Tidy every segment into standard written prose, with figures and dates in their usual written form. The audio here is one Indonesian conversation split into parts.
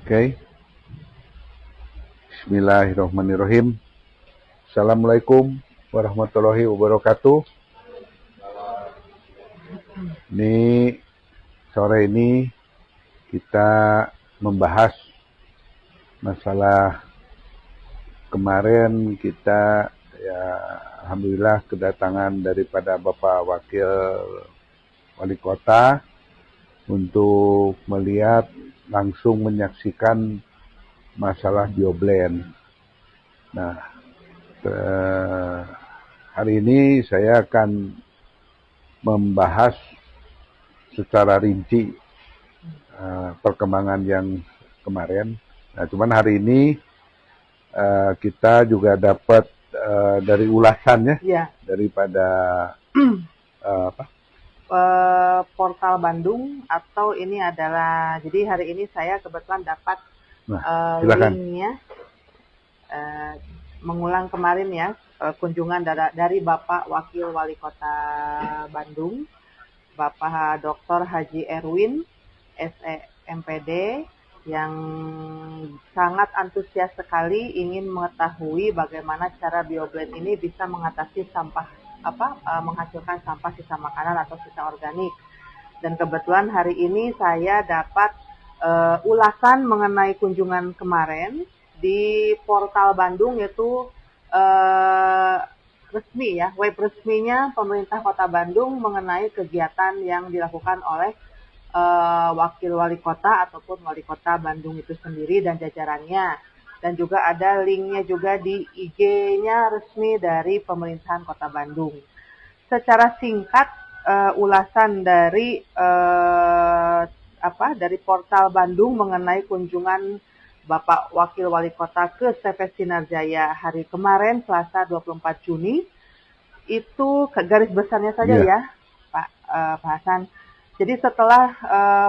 Oke, Bismillahirrahmanirrahim. Assalamualaikum warahmatullahi wabarakatuh. Ini sore ini kita membahas masalah kemarin kita ya alhamdulillah kedatangan daripada Bapak Wakil Wali Kota untuk melihat langsung menyaksikan masalah BioBlend. Nah, hari ini saya akan membahas secara rinci perkembangan yang kemarin. Nah, cuman hari ini kita juga dapat dari ulasannya daripada portal Bandung atau ini adalah jadi hari ini saya kebetulan dapat linknya mengulang kemarin ya kunjungan dari Bapak Wakil Wali Kota Bandung, Bapak Dr. Haji Erwin SEMPD yang sangat antusias sekali ingin mengetahui bagaimana cara BioBlend ini bisa mengatasi menghasilkan sampah sisa makanan atau sisa organik. Dan kebetulan hari ini saya dapat ulasan mengenai kunjungan kemarin di portal Bandung, yaitu resmi ya, web resminya pemerintah Kota Bandung mengenai kegiatan yang dilakukan oleh Wakil Wali Kota ataupun Wali Kota Bandung itu sendiri dan jajarannya. Dan juga ada linknya juga di IG-nya resmi dari pemerintahan Kota Bandung. Secara singkat, ulasan dari dari portal Bandung mengenai kunjungan Bapak Wakil Wali Kota ke CV Sinarjaya hari kemarin, Selasa 24 Juni, itu garis besarnya saja ya, Pak Hasan. Jadi setelah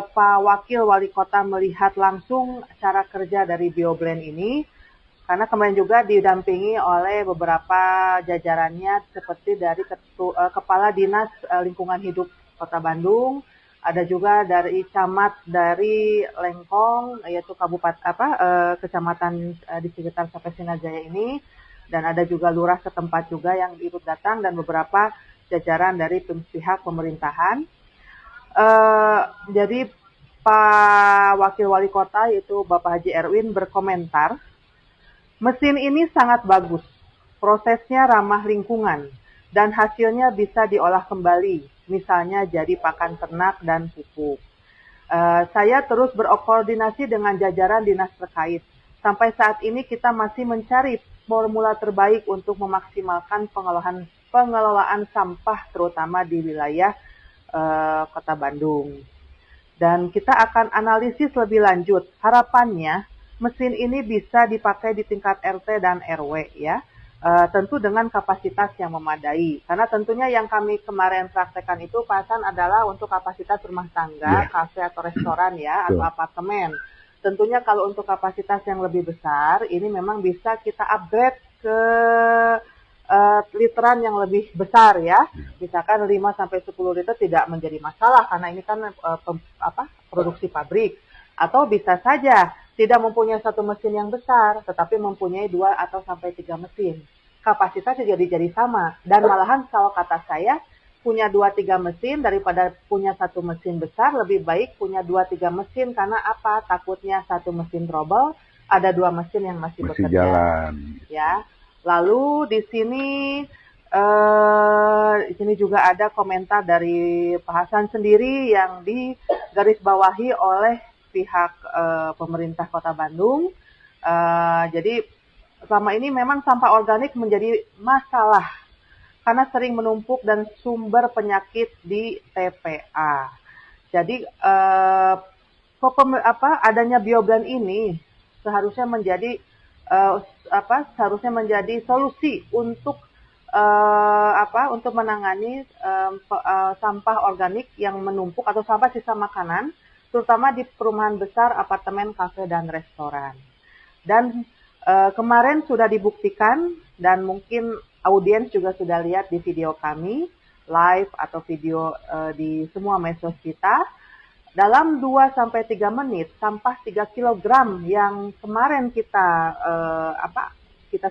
Pak Wakil Wali Kota melihat langsung cara kerja dari BioBlend ini, karena kemarin juga didampingi oleh beberapa jajarannya seperti dari Kepala Dinas Lingkungan Hidup Kota Bandung, ada juga dari camat dari Lengkong, yaitu kecamatan di sekitar CV Sinarjaya ini, dan ada juga lurah setempat juga yang ikut datang dan beberapa jajaran dari pihak pemerintahan. Jadi Pak Wakil Wali Kota yaitu Bapak Haji Erwin berkomentar, mesin ini sangat bagus, prosesnya ramah lingkungan, dan hasilnya bisa diolah kembali, misalnya jadi pakan ternak dan pupuk. Saya terus berkoordinasi dengan jajaran dinas terkait. Sampai saat ini kita masih mencari formula terbaik untuk memaksimalkan pengelolaan sampah terutama di wilayah Kota Bandung. Dan kita akan analisis lebih lanjut. Harapannya mesin ini bisa dipakai di tingkat RT dan RW ya. Tentu dengan kapasitas yang memadai. Karena tentunya yang kami kemarin praktekkan itu Pak Hasan adalah untuk kapasitas rumah tangga, kafe atau restoran ya, atau apartemen. Tentunya kalau untuk kapasitas yang lebih besar, ini memang bisa kita upgrade ke literan yang lebih besar ya, misalkan 5-10 liter tidak menjadi masalah karena ini kan produksi pabrik. Atau bisa saja tidak mempunyai satu mesin yang besar, tetapi mempunyai 2-3 mesin. Kapasitasnya jadi sama, dan malahan kalau kata saya punya 2-3 mesin daripada punya satu mesin besar, lebih baik punya 2-3 mesin karena apa? Takutnya satu mesin trouble, ada 2 mesin yang masih bekerja. jalan. Ya. Lalu di sini juga ada komentar dari Pak Hasan sendiri yang digarisbawahi oleh pihak pemerintah Kota Bandung. Jadi selama ini memang sampah organik menjadi masalah karena sering menumpuk dan sumber penyakit di TPA. Jadi adanya BioBlend ini seharusnya menjadi solusi untuk untuk menangani sampah organik yang menumpuk atau sampah sisa makanan, terutama di perumahan besar, apartemen, kafe, dan restoran. Dan kemarin sudah dibuktikan dan mungkin audiens juga sudah lihat di video kami live atau video di semua medsos kita, Dalam 2-3 menit, sampah 3 kilogram yang kemarin kita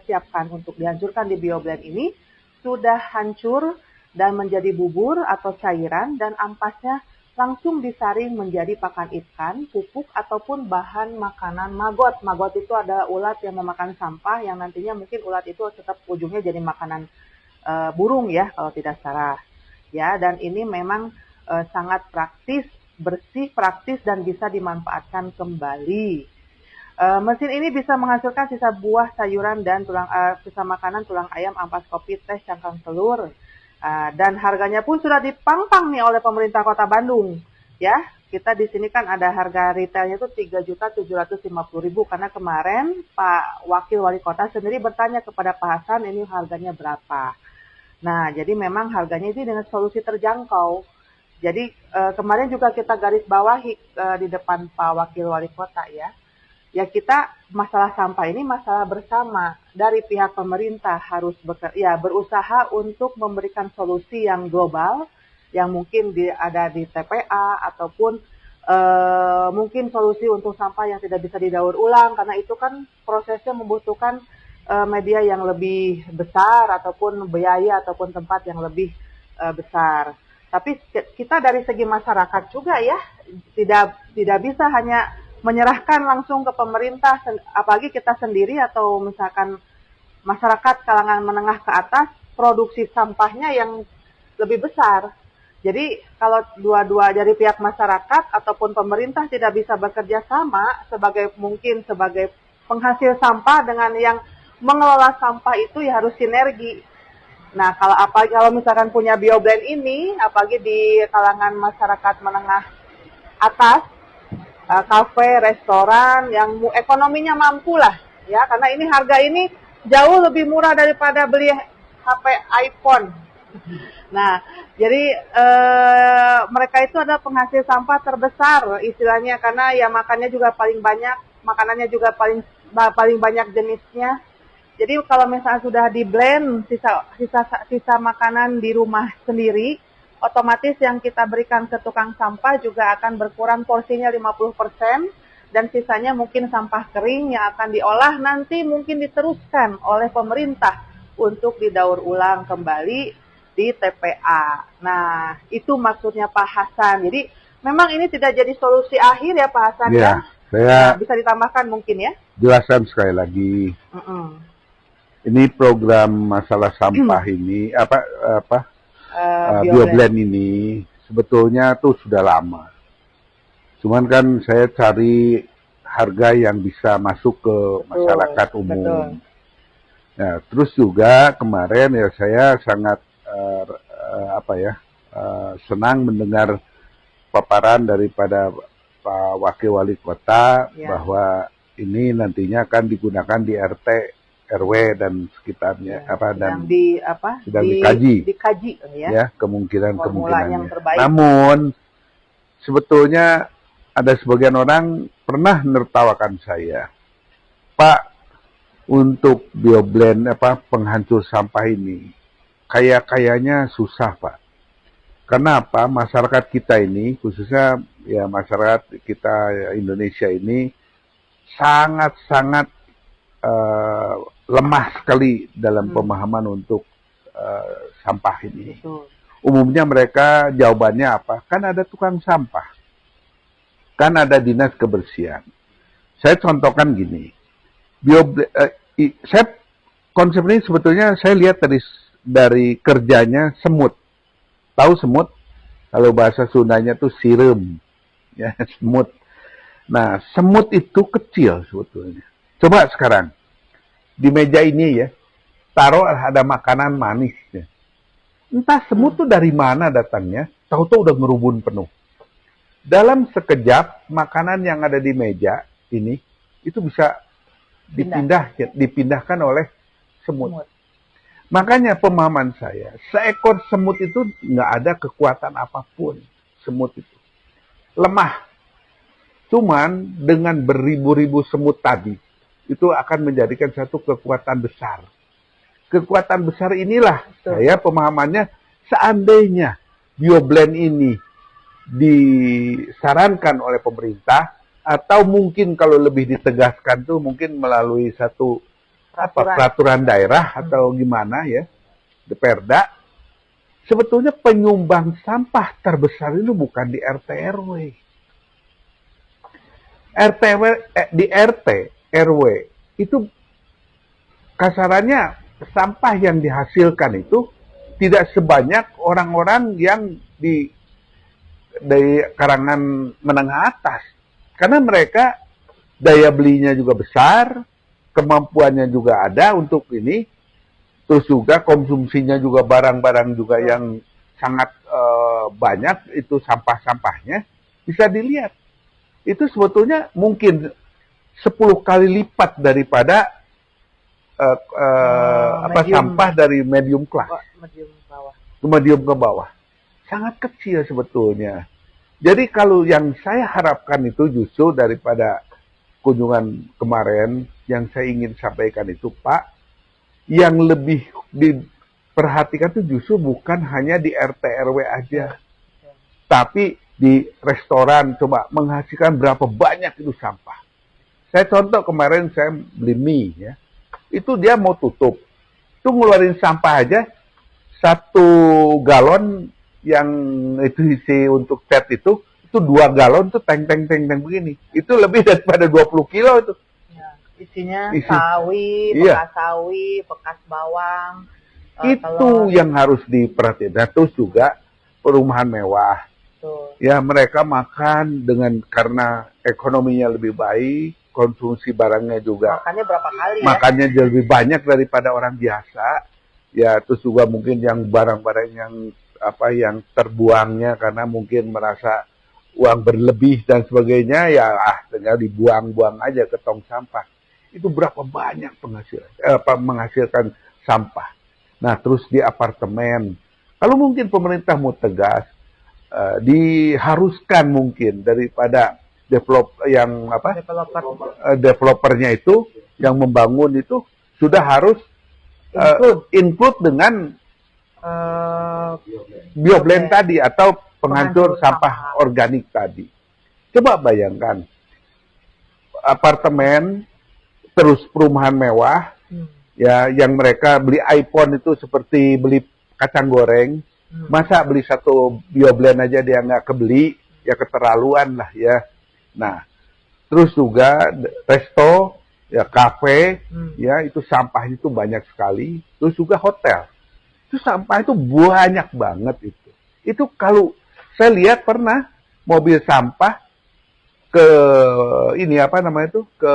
siapkan untuk dihancurkan di BioBlend ini sudah hancur dan menjadi bubur atau cairan, dan ampasnya langsung disaring menjadi pakan ikan, pupuk, ataupun bahan makanan magot. Magot itu adalah ulat yang memakan sampah, yang nantinya mungkin ulat itu tetap ujungnya jadi makanan burung ya, kalau tidak salah. Ya, dan ini memang sangat praktis, bersih, praktis, dan bisa dimanfaatkan kembali. Mesin ini bisa menghasilkan sisa buah, sayuran, dan sisa makanan, tulang ayam, ampas kopi, teh, cangkang telur. Dan harganya pun sudah dipangpang nih oleh pemerintah Kota Bandung. Ya, kita di sini kan ada harga retailnya itu 3.750.000, karena kemarin Pak Wakil Wali Kota sendiri bertanya kepada Pak Hasan ini harganya berapa. Nah, jadi memang harganya ini dengan solusi terjangkau. Jadi kemarin juga kita garis bawahi di depan Pak Wakil Wali Kota ya. Ya, kita masalah sampah ini masalah bersama. Dari pihak pemerintah harus berusaha untuk memberikan solusi yang global, yang mungkin ada di TPA, ataupun mungkin solusi untuk sampah yang tidak bisa didaur ulang, karena itu kan prosesnya membutuhkan media yang lebih besar, ataupun biaya, ataupun tempat yang lebih besar. Tapi kita dari segi masyarakat juga ya, tidak bisa hanya menyerahkan langsung ke pemerintah, apalagi kita sendiri atau misalkan masyarakat kalangan menengah ke atas, produksi sampahnya yang lebih besar. Jadi kalau dua-dua dari pihak masyarakat ataupun pemerintah tidak bisa bekerja sama sebagai penghasil sampah dengan yang mengelola sampah, itu ya harus sinergi. Nah, kalau misalkan punya BioBlend ini, apalagi di kalangan masyarakat menengah atas, kafe, restoran yang ekonominya mampu lah, ya, karena ini harga ini jauh lebih murah daripada beli HP iPhone. Nah, jadi mereka itu adalah penghasil sampah terbesar istilahnya, karena ya makannya juga paling banyak, makanannya juga paling banyak jenisnya. Jadi kalau misalnya sudah di blend sisa makanan di rumah sendiri, otomatis yang kita berikan ke tukang sampah juga akan berkurang porsinya 50%, dan sisanya mungkin sampah kering yang akan diolah nanti mungkin diteruskan oleh pemerintah untuk didaur ulang kembali di TPA. Nah, itu maksudnya Pak Hasan. Jadi memang ini tidak jadi solusi akhir ya Pak Hasan ya. Saya bisa ditambahkan mungkin ya. Jelaskan sekali lagi. Ini program masalah sampah ini BioBlend ini sebetulnya tuh sudah lama. Cuman kan saya cari harga yang bisa masuk ke masyarakat umum. Betul. Nah, terus juga kemarin ya saya sangat senang mendengar paparan daripada Pak Wakil Wali Kota bahwa ini nantinya akan digunakan di RT, RW dan sekitarnya dan sedang dikaji ya kemungkinan-kemungkinannya. Namun sebetulnya ada sebagian orang pernah menertawakan saya, Pak, untuk BioBlend penghancur sampah ini kayaknya susah Pak. Kenapa? Masyarakat kita ini, khususnya ya masyarakat kita Indonesia ini sangat-sangat lemah sekali dalam pemahaman untuk sampah ini. Betul. Umumnya mereka jawabannya apa? Kan ada tukang sampah, kan ada dinas kebersihan. Saya contohkan gini, konsep ini sebetulnya saya lihat dari kerjanya semut. Tahu semut? Kalau bahasa Sundanya tuh sirem, ya semut. Nah, semut itu kecil sebetulnya. Coba sekarang di meja ini ya, taruh ada makanan manis ya. Entah semut tuh dari mana datangnya, tahu-tahu udah ngerubun penuh. Dalam sekejap makanan yang ada di meja ini itu bisa dipindahkan oleh semut. Makanya pemahaman saya, seekor semut itu nggak ada kekuatan apapun. Semut itu lemah. Cuman dengan beribu-ribu semut tadi, itu akan menjadikan satu kekuatan besar. Kekuatan besar inilah saya pemahamannya, seandainya BioBlend ini disarankan oleh pemerintah, atau mungkin kalau lebih ditegaskan tuh mungkin melalui satu peraturan daerah atau gimana ya, di Perda. Sebetulnya penyumbang sampah terbesar itu bukan di RT RW. Di RT RW itu kasarannya sampah yang dihasilkan itu tidak sebanyak orang-orang yang dari kalangan menengah atas. Karena mereka daya belinya juga besar, kemampuannya juga ada untuk ini, terus juga konsumsinya juga barang-barang juga yang sangat banyak itu sampah-sampahnya. Bisa dilihat. Itu sebetulnya mungkin 10 kali lipat daripada sampah dari medium class. Medium ke bawah. Sangat kecil sebetulnya. Jadi kalau yang saya harapkan itu justru daripada kunjungan kemarin, yang saya ingin sampaikan itu, Pak, yang lebih diperhatikan itu justru bukan hanya di RT RW aja, tapi di restoran coba menghasilkan berapa banyak itu sampah. Saya contoh kemarin saya beli mie ya, itu dia mau tutup, itu ngeluarin sampah aja 1 galon yang itu isi untuk cat itu 2 galon tuh teng begini. Itu lebih daripada 20 kilo itu. Ya, isinya sawi, bekas sawi, bekas bawang. Itu telur. yang harus diperhatikan. Nah, terus juga perumahan mewah. Betul. Ya, mereka makan karena ekonominya lebih baik, konsumsi barangnya juga. Makannya berapa kali ya? Makannya lebih banyak daripada orang biasa. Ya, terus juga mungkin yang barang-barang yang terbuangnya karena mungkin merasa uang berlebih dan sebagainya, ya tinggal dibuang-buang aja ke tong sampah. Itu berapa banyak menghasilkan sampah. Nah, terus di apartemen, kalau mungkin pemerintah mau tegas, diharuskan mungkin daripada developernya itu yang membangun itu sudah harus include dengan bioblend tadi atau penghancur sampah organik tadi. Coba bayangkan, apartemen, terus perumahan mewah, ya yang mereka beli iPhone itu seperti beli kacang goreng, masa beli 1 bioblend aja dia nggak kebeli, ya keterlaluan lah ya. Nah, terus juga resto, ya kafe, ya itu sampahnya itu banyak sekali, terus juga hotel. Itu sampah itu banyak banget itu. Itu kalau saya lihat pernah mobil sampah ke ke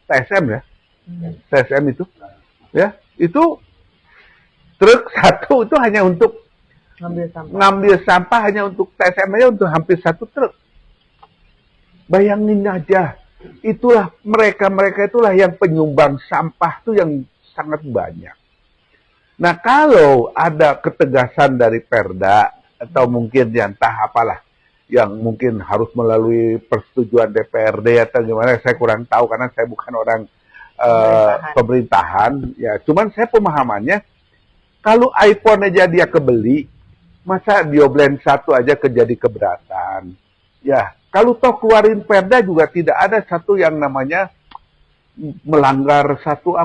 TSM ya. TSM itu. Ya, itu truk satu itu hanya untuk ngambil sampah hanya untuk TSM aja untuk hampir 1 truk. Bayangin aja. Itulah mereka itulah yang penyumbang sampah itu yang sangat banyak. Nah, kalau ada ketegasan dari Perda atau mungkin entah apalah yang mungkin harus melalui persetujuan DPRD atau gimana, saya kurang tahu karena saya bukan orang pemerintahan. Ya, cuman saya pemahamannya kalau iPhone aja dia kebeli, masa bioblend 1 aja jadi keberatan. Ya, kalau toh keluarin Perda juga tidak ada satu yang namanya melanggar satu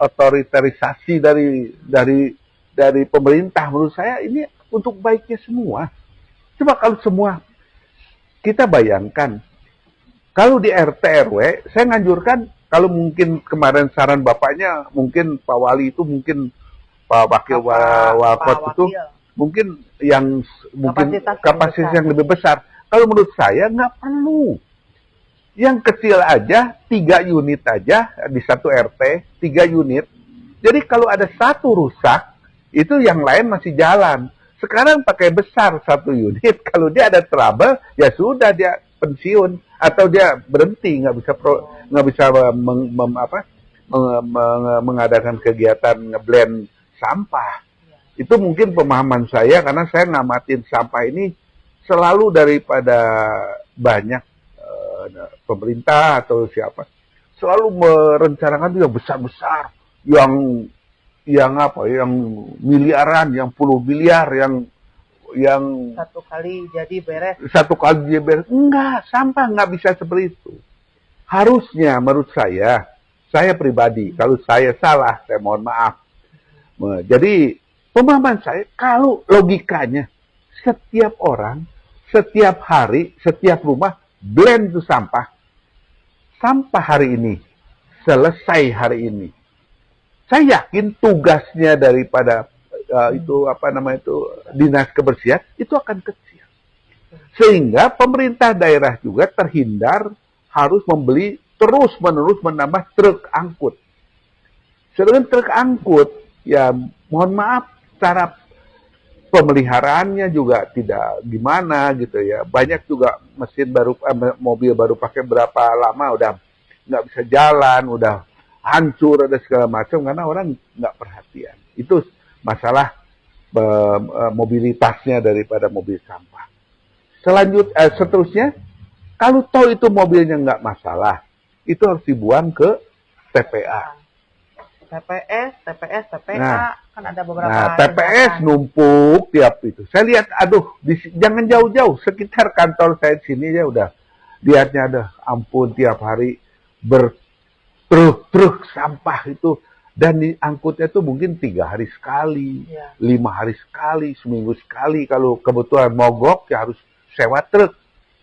otoritarisasi dari pemerintah. Menurut saya ini untuk baiknya semua. Coba kalau semua kita bayangkan, kalau di RT RW, saya nganjurkan kalau mungkin kemarin saran bapaknya, mungkin Pak Wali itu mungkin Pak Wakil Wakot itu mungkin yang kapasitas yang lebih besar. Kalau menurut saya nggak perlu. Yang kecil aja, 3 unit aja di 1 RT, 3 unit. Jadi kalau ada 1 rusak, itu yang lain masih jalan. Sekarang pakai besar 1 unit, kalau dia ada trouble, ya sudah dia pensiun atau dia berhenti, nggak bisa mengadakan kegiatan ngeblend sampah. Itu mungkin pemahaman saya karena saya ngamatin sampah ini selalu daripada banyak pemerintah atau siapa selalu merencanakan itu yang besar-besar, yang miliaran, yang puluh miliar, yang yang Satu kali jadi beres. satu kali dia beres. Enggak, sampah nggak bisa seperti itu. Harusnya menurut saya pribadi, kalau saya salah, saya mohon maaf. Jadi pemahaman saya, kalau logikanya setiap orang, setiap hari, setiap rumah blend itu sampah. Sampah hari ini, selesai hari ini. Saya yakin tugasnya daripada itu apa namanya itu dinas kebersihan itu akan kecil. Sehingga pemerintah daerah juga terhindar harus membeli terus-menerus menambah truk angkut. Sedangkan truk angkut, ya mohon maaf, cara pemeliharaannya juga tidak gimana gitu ya. Banyak juga mobil baru pakai berapa lama udah nggak bisa jalan, udah hancur ada segala macam karena orang nggak perhatian. Itu masalah mobilitasnya daripada mobil sampah. Seterusnya, kalau toh itu mobilnya nggak masalah, itu harus dibuang ke TPA. TPA, Nah, kan ada beberapa. Nah, TPS numpuk tiap itu. Saya lihat, aduh, jangan jauh-jauh, sekitar kantor saya sini ya udah. Lihatnya ada, ampun tiap hari bertruk-truk sampah itu. Dan diangkutnya tuh mungkin 3 hari sekali, 5 hari sekali, seminggu sekali. Kalau kebetulan mogok ya harus sewa truk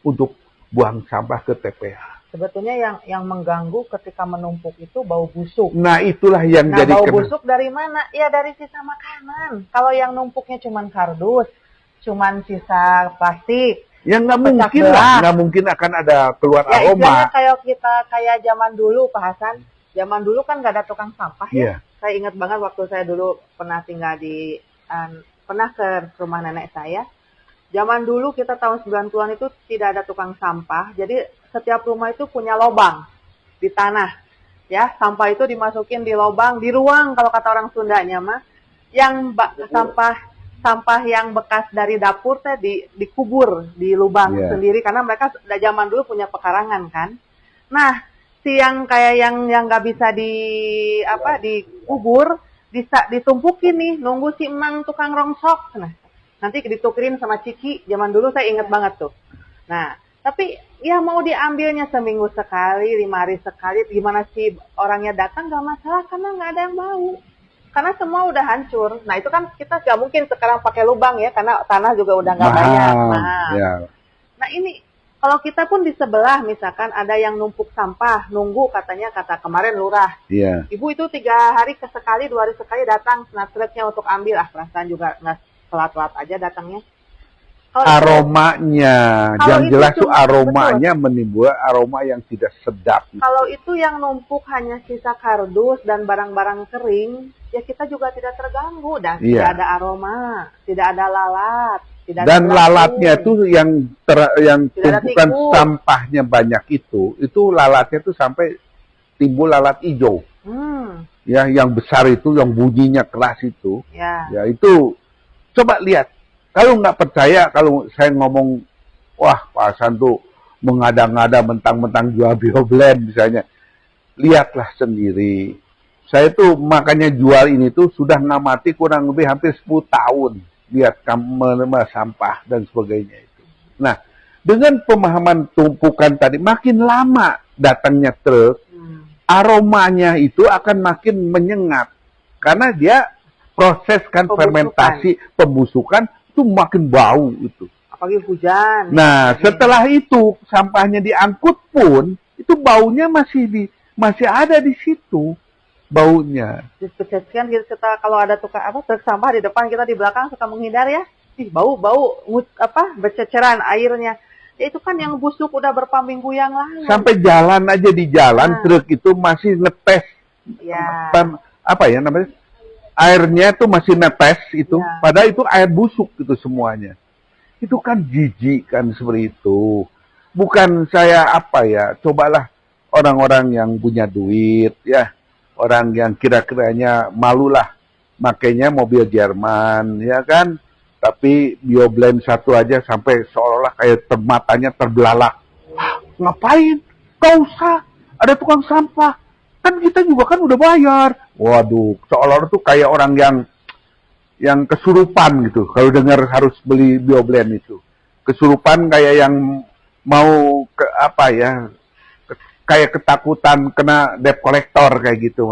untuk buang sampah ke TPA. Sebetulnya yang mengganggu ketika menumpuk itu bau busuk. Nah, itulah yang jadi bau busuk dari mana? Ya dari sisa makanan. Kalau yang numpuknya cuman kardus, cuman sisa plastik, ya nggak mungkin lah, nggak mungkin akan ada keluar ya, aroma. Kayak zaman dulu Pak Hasan, zaman dulu kan nggak ada tukang sampah ya. Yeah. Saya ingat banget waktu saya dulu pernah tinggal pernah ke rumah nenek saya. Zaman dulu kita tahun 90-an itu tidak ada tukang sampah, jadi setiap rumah itu punya lobang di tanah. Ya, sampah itu dimasukin di lobang, di ruang kalau kata orang Sundanya mah. Yang sampah yang bekas dari dapur dikubur di lubang sendiri karena mereka zaman dulu punya pekarangan kan. Nah, yang nggak bisa dikubur ditumpukin nih, nunggu si emang tukang rongsok. Nah, nanti ditukerin sama Ciki, zaman dulu saya inget banget tuh. Nah, tapi ya mau diambilnya seminggu sekali, 5 hari sekali, gimana sih orangnya datang gak masalah karena nggak ada yang bau. Karena semua udah hancur. Nah, itu kan kita nggak mungkin sekarang pakai lubang ya, karena tanah juga udah nggak banyak. Nah, ini kalau kita pun di sebelah misalkan ada yang numpuk sampah, nunggu kata kemarin lurah. Ibu itu 3 hari sekali, 2 hari sekali datang truknya untuk ambil. Perasaan juga nggak telat-telat aja datangnya. Aromanya, yang jelas tuh aromanya menimbulkan aroma yang tidak sedap. Kalau itu yang numpuk hanya sisa kardus dan barang-barang kering, ya kita juga tidak terganggu dan tidak ada aroma, tidak ada lalat, tidak ada lalatnya tuh yang tumpukan sampahnya banyak itu lalatnya tuh sampai timbul lalat hijau. Ya, yang besar itu, yang bunyinya keras itu. Ya itu coba lihat. Kalau nggak percaya, kalau saya ngomong, wah Pak Hasan tuh mengada-ngada mentang-mentang jual bioblend misalnya. Lihatlah sendiri. Saya tuh makanya jual ini tuh sudah ngamati kurang lebih hampir 10 tahun. Lihat menerima sampah dan sebagainya itu. Nah, dengan pemahaman tumpukan tadi, makin lama datangnya truk, aromanya itu akan makin menyengat. Karena dia proseskan fermentasi, pembusukan, itu makin bau itu. Apalagi hujan. Nah, setelah itu sampahnya diangkut pun itu baunya masih ada di situ baunya. Kan kita kalau ada truk sampah di depan, kita di belakang suka menghindar ya. Bau berceceran airnya. Ya, itu kan yang busuk udah berapa minggu yang lalu. Sampai jalan aja di jalan truk itu masih ngetes. Apa ya namanya? Airnya tuh masih netes itu, padahal itu air busuk itu semuanya. Itu kan jijik kan seperti itu. Bukan saya cobalah orang-orang yang punya duit ya, orang yang kira-kiranya malulah makainya mobil Jerman ya kan, tapi bioblend satu aja sampai seolah-olah kayak matanya terbelalak. Ngapain? Gak usah, ada tukang sampah. Kan kita juga kan udah bayar. Waduh, seolah-olah tuh kayak orang yang yang kesurupan gitu. Kalau dengar harus beli BioBlend itu. Kesurupan kayak yang mau ke apa ya? Kayak ketakutan kena debt collector kayak gitu.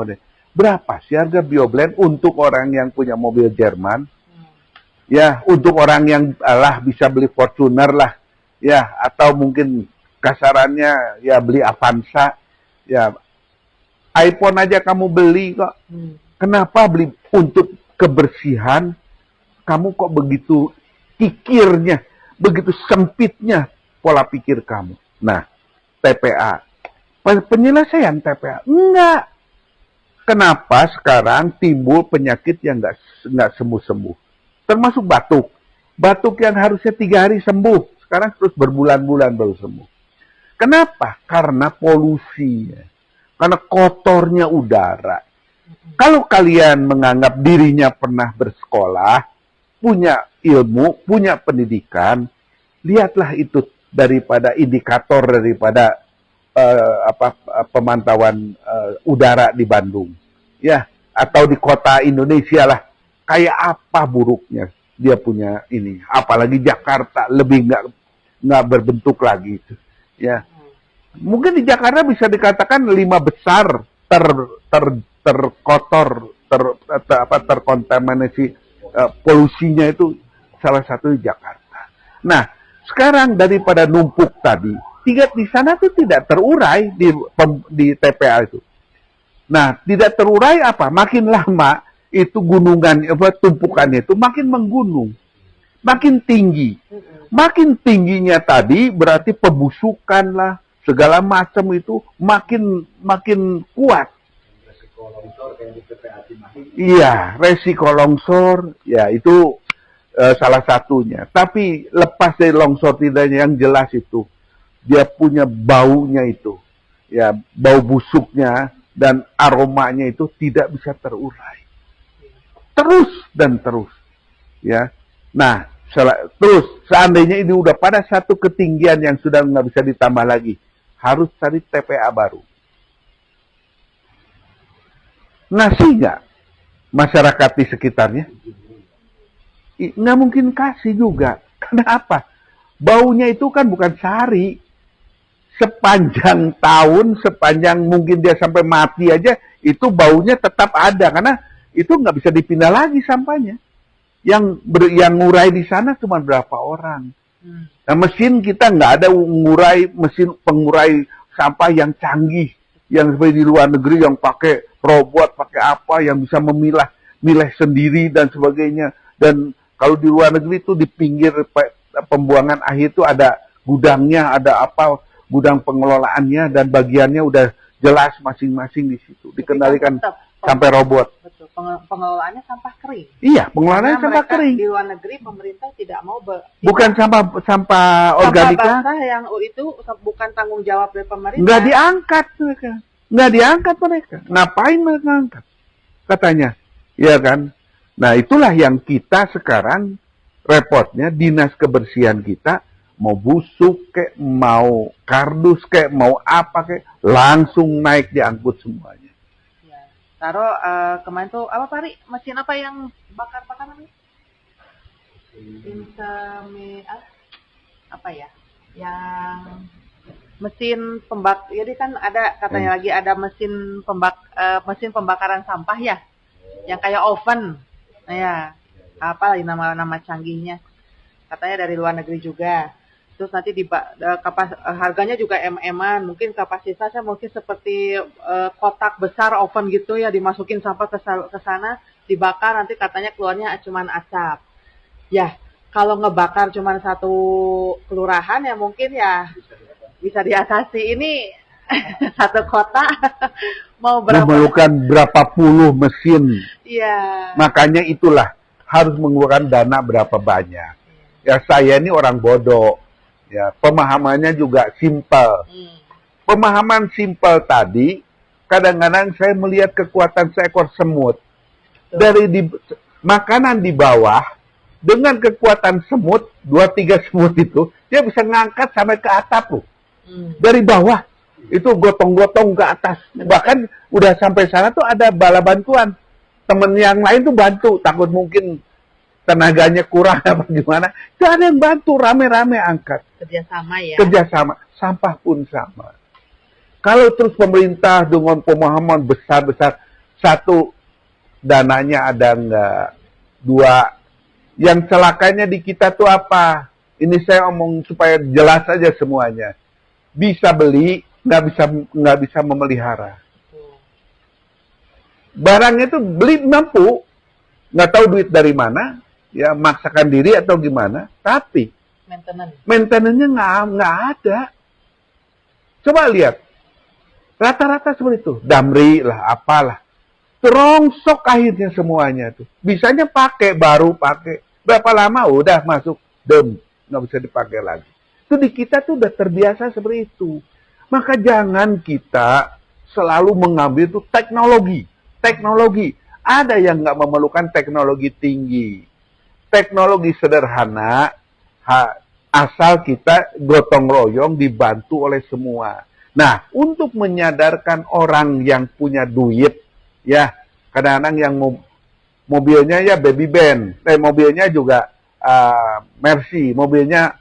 Berapa sih harga BioBlend untuk orang yang punya mobil Jerman? Ya, untuk orang yang bisa beli Fortuner lah. Ya, atau mungkin kasarannya ya beli Avanza. Ya, iPhone aja kamu beli kok. Kenapa beli untuk kebersihan? Kamu kok begitu kikirnya, begitu sempitnya pola pikir kamu. Nah, TPA. Penyelesaian TPA. Enggak. Kenapa sekarang timbul penyakit yang nggak sembuh-sembuh? Termasuk batuk. Batuk yang harusnya 3 hari sembuh. Sekarang terus berbulan-bulan baru sembuh. Kenapa? Karena polusi. Karena kotornya udara. Kalau kalian menganggap dirinya pernah bersekolah, punya ilmu, punya pendidikan, lihatlah itu daripada indikator daripada pemantauan udara di Bandung. Ya, atau di kota Indonesia lah. Kayak apa buruknya dia punya ini, apalagi Jakarta lebih nggak berbentuk lagi itu, ya. Mungkin di Jakarta bisa dikatakan 5 besar terkotor, terkontaminasi polusinya itu salah satu di Jakarta. Nah, sekarang daripada numpuk tadi, di sana tuh tidak terurai di TPA itu. Nah, tidak terurai apa? Makin lama itu gunungan tumpukannya itu makin menggunung, makin tinggi. Makin tingginya tadi berarti pembusukan lah, segala macam itu makin kuat. Iya, resiko longsor, ya itu salah satunya. Tapi lepas dari longsor tidaknya yang jelas itu, dia punya baunya itu, ya bau busuknya dan aromanya itu tidak bisa terurai. Terus dan terus, ya. Nah, terus seandainya ini udah pada satu ketinggian yang sudah nggak bisa ditambah lagi, harus cari TPA baru. Ngasih nggak masyarakat di sekitarnya? Nggak mungkin kasih juga. Kenapa? Baunya itu kan bukan sehari. Sepanjang tahun, sepanjang mungkin dia sampai mati aja, itu baunya tetap ada. Karena itu nggak bisa dipindah lagi sampahnya. Yang ngurai di sana cuma berapa orang. Nah, mesin kita nggak ada mesin pengurai sampah yang canggih. Yang seperti di luar negeri yang pakai robot, pakai apa, yang bisa milah sendiri dan sebagainya. Dan kalau di luar negeri itu di pinggir pembuangan akhir itu ada gudangnya, ada apa, gudang pengelolaannya dan bagiannya udah jelas masing-masing di situ. Dikendalikan sampai robot. Betul. Pengelolaannya sampah kering. Iya, pengelolaannya sampah kering. Di luar negeri pemerintah tidak mau bukan sampah organika. Sampah yang itu bukan tanggung jawab dari pemerintah. Nggak diangkat mereka. Nggak diangkat mereka. Ngapain mereka angkat? Katanya. Iya kan? Nah, itulah yang kita sekarang repotnya dinas kebersihan kita mau busuk kek, mau kardus kek, mau apa kek, langsung naik diangkut semuanya. Taruh kemarin tuh apa Pak Ri? Mesin apa yang bakar-bakar namanya? Apa ya? Yang mesin jadi kan ada katanya lagi ada mesin pembakaran sampah ya, yang kayak oven. Nah ya, apa lagi nama canggihnya? Katanya dari luar negeri juga. Terus nanti harganya juga MM-an, mungkin kapasitasnya mungkin seperti kotak besar oven gitu ya, dimasukin sampah ke sana, dibakar, nanti katanya keluarnya cuman asap. Ya, kalau ngebakar cuman satu kelurahan ya mungkin ya bisa diatasi. Ini satu kota mau memerlukan berapa puluh mesin. Iya. Makanya itulah harus mengeluarkan dana berapa banyak. Ya saya ini orang bodoh. Ya, pemahamannya juga simpel. Pemahaman simpel tadi, kadang-kadang saya melihat kekuatan seekor semut. Dari makanan di bawah, dengan kekuatan semut, 2-3 semut itu, dia bisa ngangkat sampai ke atap loh. Dari bawah, itu gotong-gotong ke atas. Bahkan udah sampai sana tuh ada bala bantuan. Temen yang lain tuh bantu, takut mungkin tenaganya kurang apa gimana, itu ada yang bantu, rame-rame angkat. Kerjasama ya. Kerjasama, sampah pun sama. Kalau terus pemerintah dengan pemahaman besar-besar, satu, dananya ada enggak, dua, yang celakanya di kita tuh apa? Ini saya omong supaya jelas aja semuanya. Bisa beli, nggak bisa memelihara. Barangnya tuh beli mampu, nggak tahu duit dari mana, ya maksakan diri atau gimana, tapi maintenance-nya nggak ada. Coba lihat, rata-rata seperti itu, Damri lah, apalah, terongsok akhirnya semuanya tuh. Bisanya baru pakai, berapa lama udah masuk nggak bisa dipakai lagi. Itu di kita tuh udah terbiasa seperti itu. Maka jangan kita selalu mengambil itu teknologi. Ada yang nggak memerlukan teknologi tinggi. Teknologi sederhana, asal kita gotong royong dibantu oleh semua. Nah, untuk menyadarkan orang yang punya duit, ya, kadang-kadang yang mobilnya ya baby band, mobilnya juga Mercy, mobilnya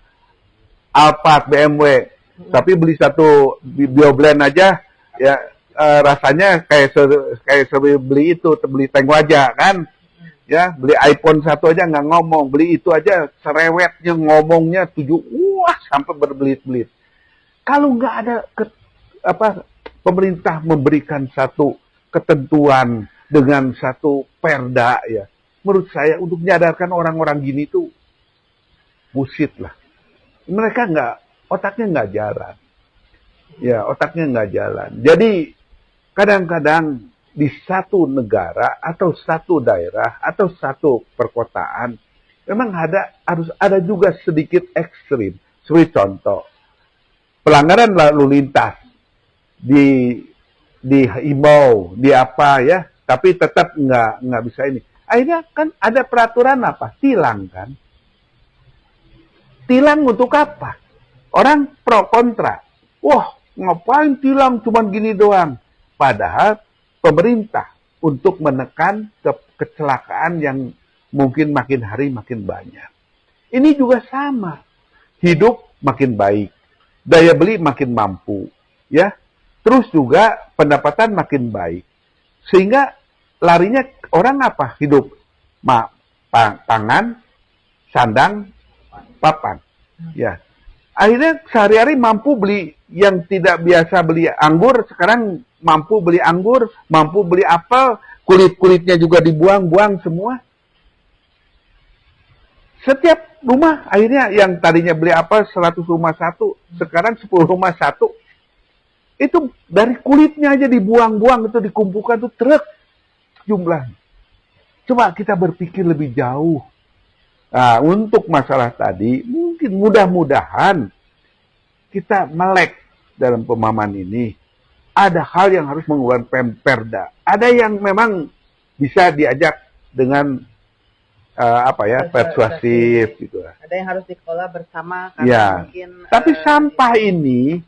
Alphard, BMW, tapi beli satu BioBlend aja, ya rasanya kayak beli tank wajah kan, ya beli iPhone 1 aja nggak ngomong, beli itu aja cerewetnya ngomongnya sampai berbelit-belit. Kalau nggak ada pemerintah memberikan satu ketentuan dengan satu perda, ya menurut saya untuk menyadarkan orang-orang gini tuh bullshit lah. Mereka otaknya nggak jalan. Ya, otaknya nggak jalan. Jadi kadang-kadang di satu negara atau satu daerah atau satu perkotaan memang harus ada juga sedikit ekstrim. Sebagai contoh, pelanggaran lalu lintas dihimbau, di apa ya, tapi tetap nggak bisa ini. Akhirnya kan ada peraturan apa? Tilang kan? Tilang untuk apa? Orang pro kontra. Wah, ngapain tilang cuman gini doang? Padahal pemerintah untuk menekan kecelakaan yang mungkin makin hari makin banyak. Ini juga sama. Hidup makin baik. Daya beli makin mampu. Ya. Terus juga pendapatan makin baik. Sehingga larinya orang apa? Hidup pangan, sandang, papan. Ya. Akhirnya sehari-hari mampu beli yang tidak biasa beli anggur, sekarang mampu beli anggur, mampu beli apel, kulit-kulitnya juga dibuang-buang semua. Setiap rumah akhirnya yang tadinya beli apel 100 rumah satu, sekarang 10 rumah satu. Itu dari kulitnya aja dibuang-buang, itu dikumpulkan tuh truk jumlahnya. Coba kita berpikir lebih jauh. Nah, untuk masalah tadi, mungkin mudah-mudahan kita melek dalam pemahaman ini. Ada hal yang harus mengeluarkan perda. Ada yang memang bisa diajak dengan persuasif gitu. Ada yang harus dikelola bersama karena ya. Mungkin tapi sampah ini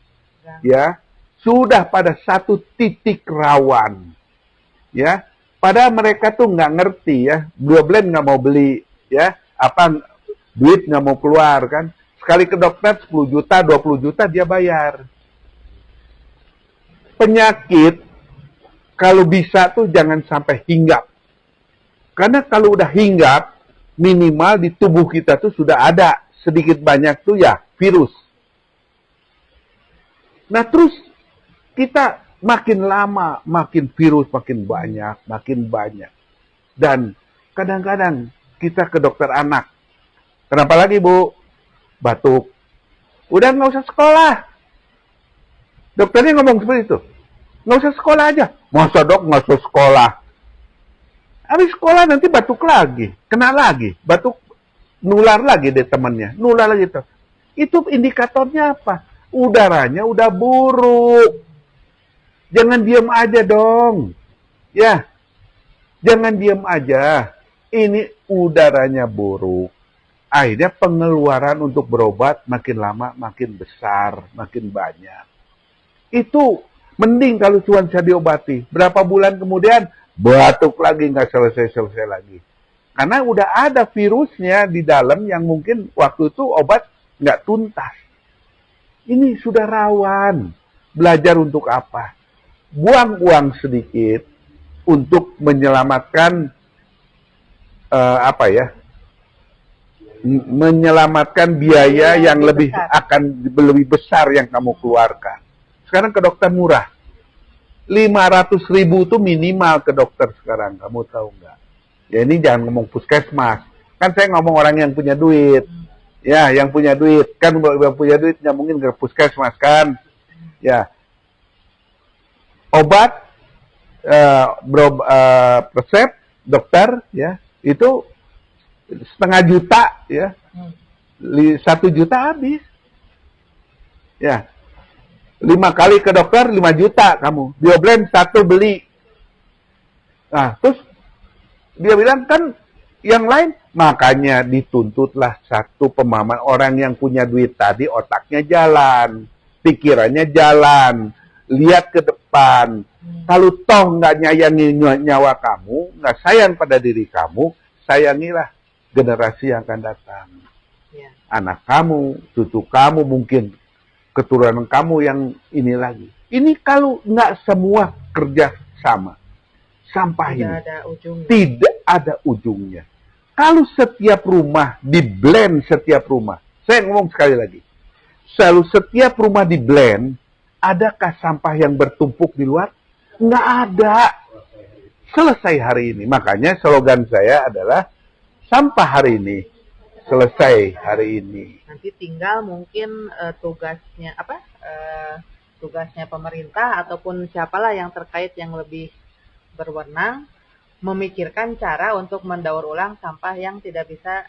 ya sudah pada satu titik rawan. Ya. Padahal mereka tuh nggak ngerti ya. BioBlend nggak mau beli ya. Duit nggak mau keluar kan. Sekali ke dokter 10 juta, 20 juta dia bayar. Penyakit kalau bisa tuh jangan sampai hinggap. Karena kalau udah hinggap, minimal di tubuh kita tuh sudah ada sedikit banyak tuh ya virus. Nah terus kita makin lama makin virus makin banyak. Dan kadang-kadang kita ke dokter anak. Kenapa lagi, Bu? Batuk. Udah nggak usah sekolah. Dokternya ngomong seperti itu. Nggak usah sekolah aja. Masa dok nggak usah sekolah? Habis sekolah nanti batuk lagi. Kena lagi. Batuk nular lagi deh temannya. Nular lagi tuh. Itu indikatornya apa? Udaranya udah buruk. Jangan diem aja dong. Ya. Jangan diem aja. Ini udaranya buruk. Akhirnya pengeluaran untuk berobat makin lama makin besar, makin banyak. Itu mending kalau cuma bisa diobati. Berapa bulan kemudian batuk lagi, nggak selesai-selesai lagi. Karena udah ada virusnya di dalam yang mungkin waktu itu obat nggak tuntas. Ini sudah rawan. Belajar untuk apa? Buang uang sedikit untuk menyelamatkan menyelamatkan biaya yang lebih besar yang kamu keluarkan. Sekarang ke dokter murah. 500.000 itu minimal ke dokter sekarang. Kamu tahu nggak? Ya ini jangan ngomong puskesmas. Kan saya ngomong orang yang punya duit. Ya, yang punya duit. Kan yang punya duit nggak mungkin ke puskesmas kan. Ya. Obat, resep, dokter, ya, itu 0,5 juta, ya. 1 juta habis. Ya. 5 kali ke dokter 5 juta kamu. Bioblend 1 beli. Nah, terus dia bilang kan yang lain, makanya dituntutlah satu pemahaman orang yang punya duit tadi, otaknya jalan, pikirannya jalan, lihat ke depan. Kalau toh nggak nyayangi nyawa kamu, nggak sayang pada diri kamu, sayangilah generasi yang akan datang. Ya. Anak kamu, cucu kamu, mungkin keturunan kamu yang ini lagi. Ini kalau nggak semua kerja sama, sampah ini tidak ada ujungnya. Kalau setiap rumah di-blend setiap rumah, saya ngomong sekali lagi, selalu setiap rumah di-blend, adakah sampah yang bertumpuk di luar? Nggak ada. Selesai hari ini. Makanya slogan saya adalah sampah hari ini, selesai hari ini. Nanti tinggal mungkin tugasnya tugasnya pemerintah ataupun siapalah yang terkait yang lebih berwenang memikirkan cara untuk mendaur ulang sampah yang tidak bisa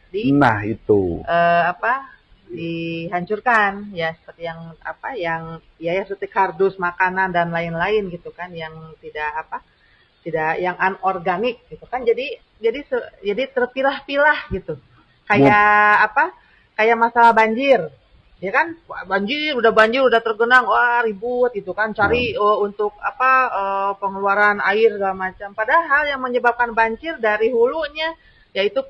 dihancurkan, ya, seperti yang seperti kardus makanan dan lain-lain gitu kan, yang tidak yang anorganik gitu kan, jadi terpilah-pilah gitu. Kayak masalah banjir, ya kan, banjir udah tergenang, wah ribut gitu kan, cari untuk pengeluaran air segala macam. Padahal yang menyebabkan banjir dari hulunya yaitu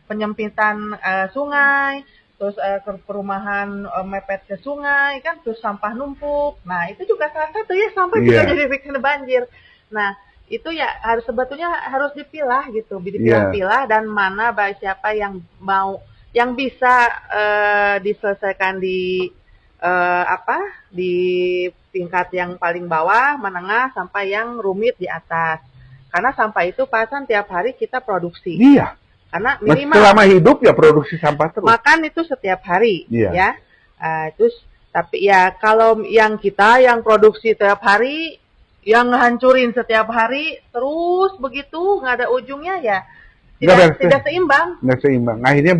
penyempitan sungai, terus perumahan mepet ke sungai kan, terus sampah numpuk. Nah itu juga salah satu ya, sampah juga jadi bikin banjir. Nah itu ya sebetulnya harus dipilah gitu, dipilah-pilah, dan mana siapa yang bisa diselesaikan di tingkat yang paling bawah, menengah, sampai yang rumit di atas. Karena sampah itu pasan tiap hari kita produksi. Iya. Karena minimal selama hidup ya produksi sampah terus. Makan itu setiap hari, ya. Terus tapi ya kalau yang produksi setiap hari, yang hancurin setiap hari, terus begitu nggak ada ujungnya, ya tidak seimbang. Nggak seimbang. Akhirnya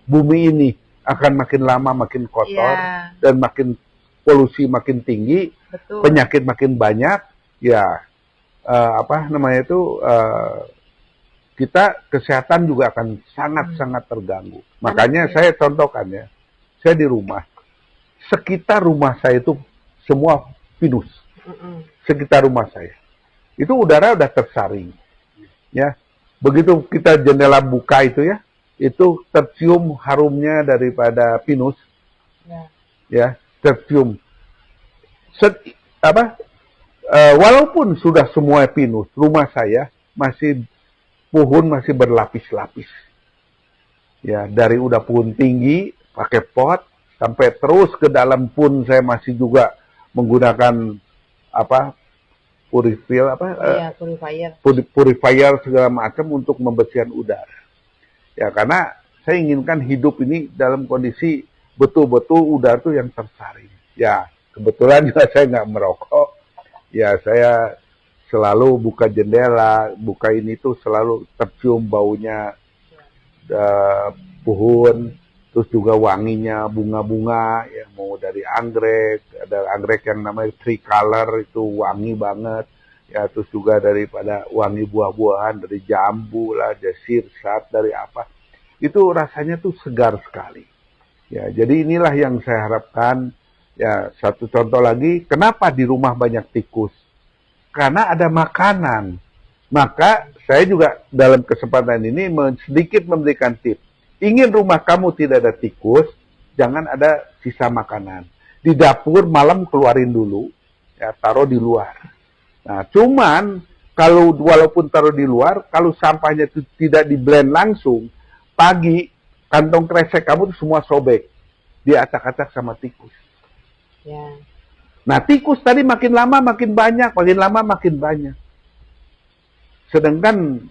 bumi ini akan makin lama makin kotor, dan makin polusi makin tinggi, betul, penyakit makin banyak, ya kita kesehatan juga akan sangat-sangat terganggu. Makanya saya contohkan ya, saya di rumah, sekitar rumah saya itu semua pinus. Sekitar rumah saya itu udara udah tersaring, ya. Begitu kita jendela buka itu ya, itu tercium harumnya daripada pinus, ya, tercium. Walaupun sudah semua pinus, rumah saya pohon masih berlapis-lapis. Ya, dari udah pohon tinggi pakai pot sampai terus ke dalam pun saya masih juga menggunakan purifier segala macam untuk membersihkan udara. Ya, karena saya inginkan hidup ini dalam kondisi betul-betul udara itu yang tersaring. Ya, kebetulan juga saya nggak merokok. Ya, saya selalu buka jendela, buka ini tuh selalu tercium baunya pohon, terus juga wanginya bunga-bunga, ya, mau dari anggrek, ada anggrek yang namanya tricolor itu wangi banget, ya, terus juga daripada wangi buah-buahan, dari jambu lah, dari sirsat, dari apa, itu rasanya tuh segar sekali. Ya, jadi inilah yang saya harapkan. Ya, satu contoh lagi, kenapa di rumah banyak tikus? Karena ada makanan. Maka saya juga dalam kesempatan ini sedikit memberikan tips. Ingin rumah kamu tidak ada tikus, jangan ada sisa makanan. Di dapur malam keluarin dulu, ya taruh di luar. Nah, cuman kalau walaupun taruh di luar, kalau sampahnya itu tidak di blend langsung, pagi kantong kresek kamu itu semua sobek, diacak-acak sama tikus. Ya. Nah, tikus tadi makin lama makin banyak, makin lama makin banyak. Sedangkan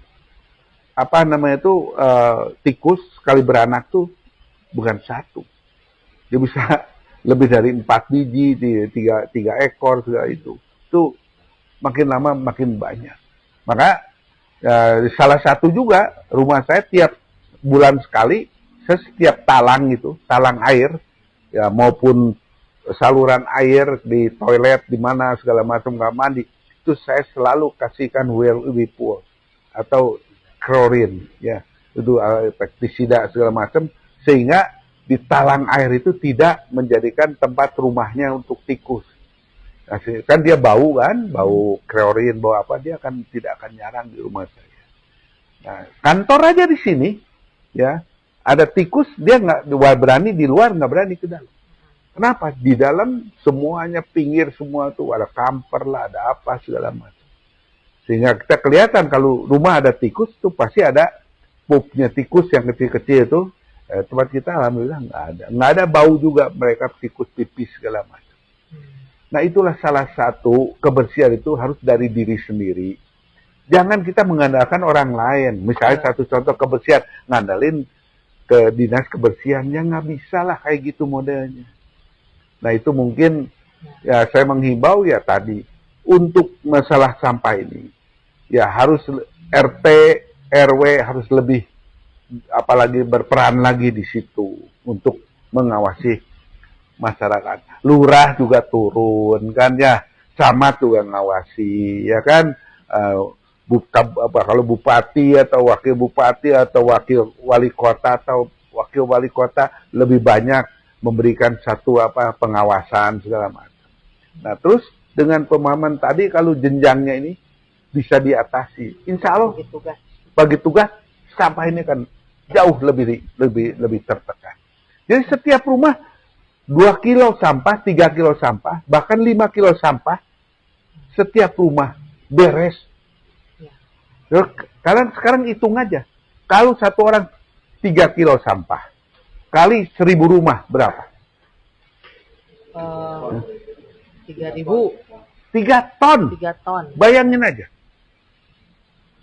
apa namanya itu tikus sekali beranak tuh bukan satu, dia bisa lebih dari 4 biji, 3 ekor segala itu makin lama makin banyak. Maka salah satu juga rumah saya tiap bulan sekali, saya setiap talang air ya maupun saluran air di toilet di mana segala macam nggak mandi, itu saya selalu kasihkan Whirlpool atau klorin, ya itu pestisida segala macam, sehingga di talang air itu tidak menjadikan tempat rumahnya untuk tikus. Nah, kan dia bau kan, bau klorin, bau apa, dia tidak akan nyarang di rumah saya. Nah, kantor aja di sini, ya ada tikus, dia nggak berani di luar, nggak berani ke dalam. Kenapa? Di dalam semuanya pinggir semua tuh ada kamper lah, ada apa segala macam. Sehingga kita kelihatan kalau rumah ada tikus tuh pasti ada pupnya tikus yang kecil-kecil itu. Tempat kita alhamdulillah nggak ada bau juga, mereka tikus pipis segala macam. Nah, itulah salah satu kebersihan itu harus dari diri sendiri. Jangan kita mengandalkan orang lain. Misalnya satu contoh kebersihan, ngandalin ke dinas kebersihan, ya nggak bisa lah kayak gitu modelnya. Nah, itu mungkin ya saya menghimbau ya tadi untuk masalah sampah ini. Ya harus RT, RW harus lebih apalagi berperan lagi di situ untuk mengawasi masyarakat. Lurah juga turun kan ya, camat juga ngawasi ya kan. Kalau bupati atau wakil bupati atau wakil wali kota lebih banyak memberikan satu pengawasan segala macam. Nah, terus dengan pemahaman tadi kalau jenjangnya ini bisa diatasi, insya Allah bagi tugas sampah ini kan jauh lebih tertekan. Jadi setiap rumah 2 kilo sampah, 3 kilo sampah, bahkan 5 kilo sampah setiap rumah beres. Kalian sekarang hitung aja, kalau satu orang 3 kilo sampah kali 1.000 rumah berapa? 3.000. 3 ton. 3 ton. Bayangin aja.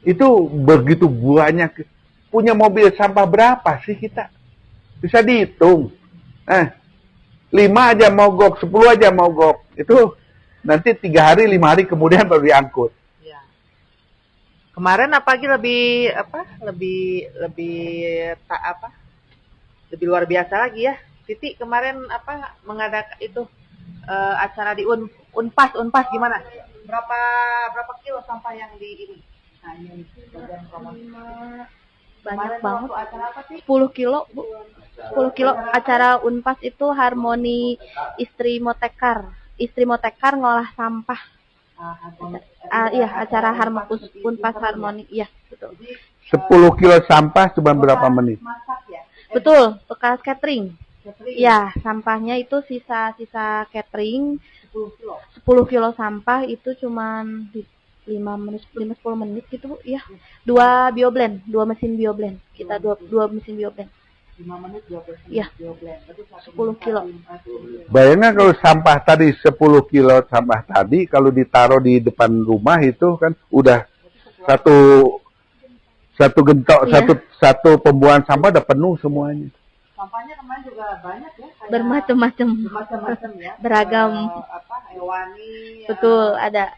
Itu begitu banyak. Punya mobil sampah berapa sih kita? Bisa dihitung. 5 aja mogok, 10 aja mogok. Itu nanti 3 hari, 5 hari kemudian baru diangkut. Ya. Kemarin apalagi lebih luar biasa lagi ya. Siti kemarin mengadakan itu acara di Unpas gimana? Berapa kilo sampah yang di ini? Nah, ini bagian promosi. Banyak banget. Acara apa sih? 10 kilo, Bu. 10 kilo acara Unpas itu Harmoni Istri Motekar. Istri Motekar ngolah sampah. Iya, acara Unpas Harmoni. Iya, betul. 10 kilo sampah cuma berapa menit? Masak ya? Betul, bekas catering. Ya, sampahnya itu sisa catering. 10 kilo sampah itu cuman 5-10 menit gitu, Bu. Ya. 2 bioblend, 2 mesin bioblend. Kita 2 mesin bioblend. 5 menit 12 menit Ya. bioblend. Berarti 10 kilo. Bayangkan kalau sampah tadi 10 kilo sampah tadi kalau ditaruh di depan rumah itu kan udah satu gentok, Iya. satu pembuangan sampah udah penuh semuanya. Sampahnya kemarin juga banyak ya, kayak Bermacam-macam. ya. Beragam. Hewani. Betul, ada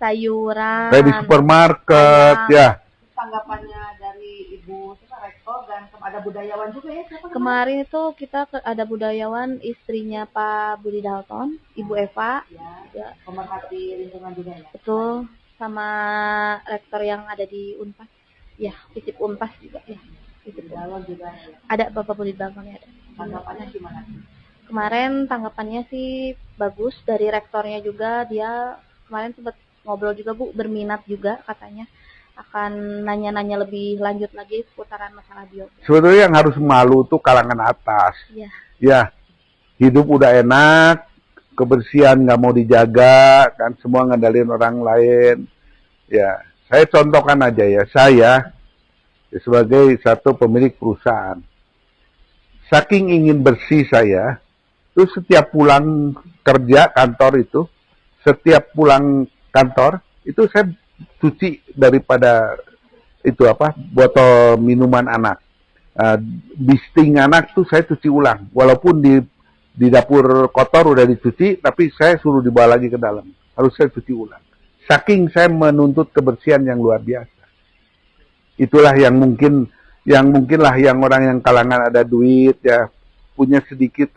sayuran. Kayak di supermarket ya. Tanggapannya dari Ibu Rektor dan ada budayawan juga ya? Siapa Kemarin itu kita ada budayawan, istrinya Pak Budi Dalton, Ibu Eva. ya. Pemerhati lingkungan juga ya? Betul, sama rektor yang ada di Unpas. Ya, Visip Unpas juga ya. Visip Dalon juga ya. Ada Bapak Budi Dalton ya ada. Tanggapannya gimana? Kemarin tanggapannya sih bagus, dari rektornya juga, dia kemarin sempat ngobrol juga, Bu, berminat juga katanya akan nanya-nanya lebih lanjut lagi seputaran masalah biogas. Sebetulnya yang harus malu tuh kalangan atas. Iya. Ya, hidup udah enak, kebersihan nggak mau dijaga, kan semua ngandalin orang lain. Ya, saya contohkan aja ya, saya sebagai satu pemilik perusahaan, saking ingin bersih saya, itu setiap pulang kerja kantor itu, setiap pulang kantor itu saya cuci daripada itu apa botol minuman anak, bisting anak tuh saya cuci ulang, walaupun di dapur kotor udah dicuci, tapi saya suruh dibawa lagi ke dalam, harus saya cuci ulang. Saking saya menuntut kebersihan yang luar biasa. Itulah yang mungkin lah yang orang yang kalangan ada duit ya punya sedikit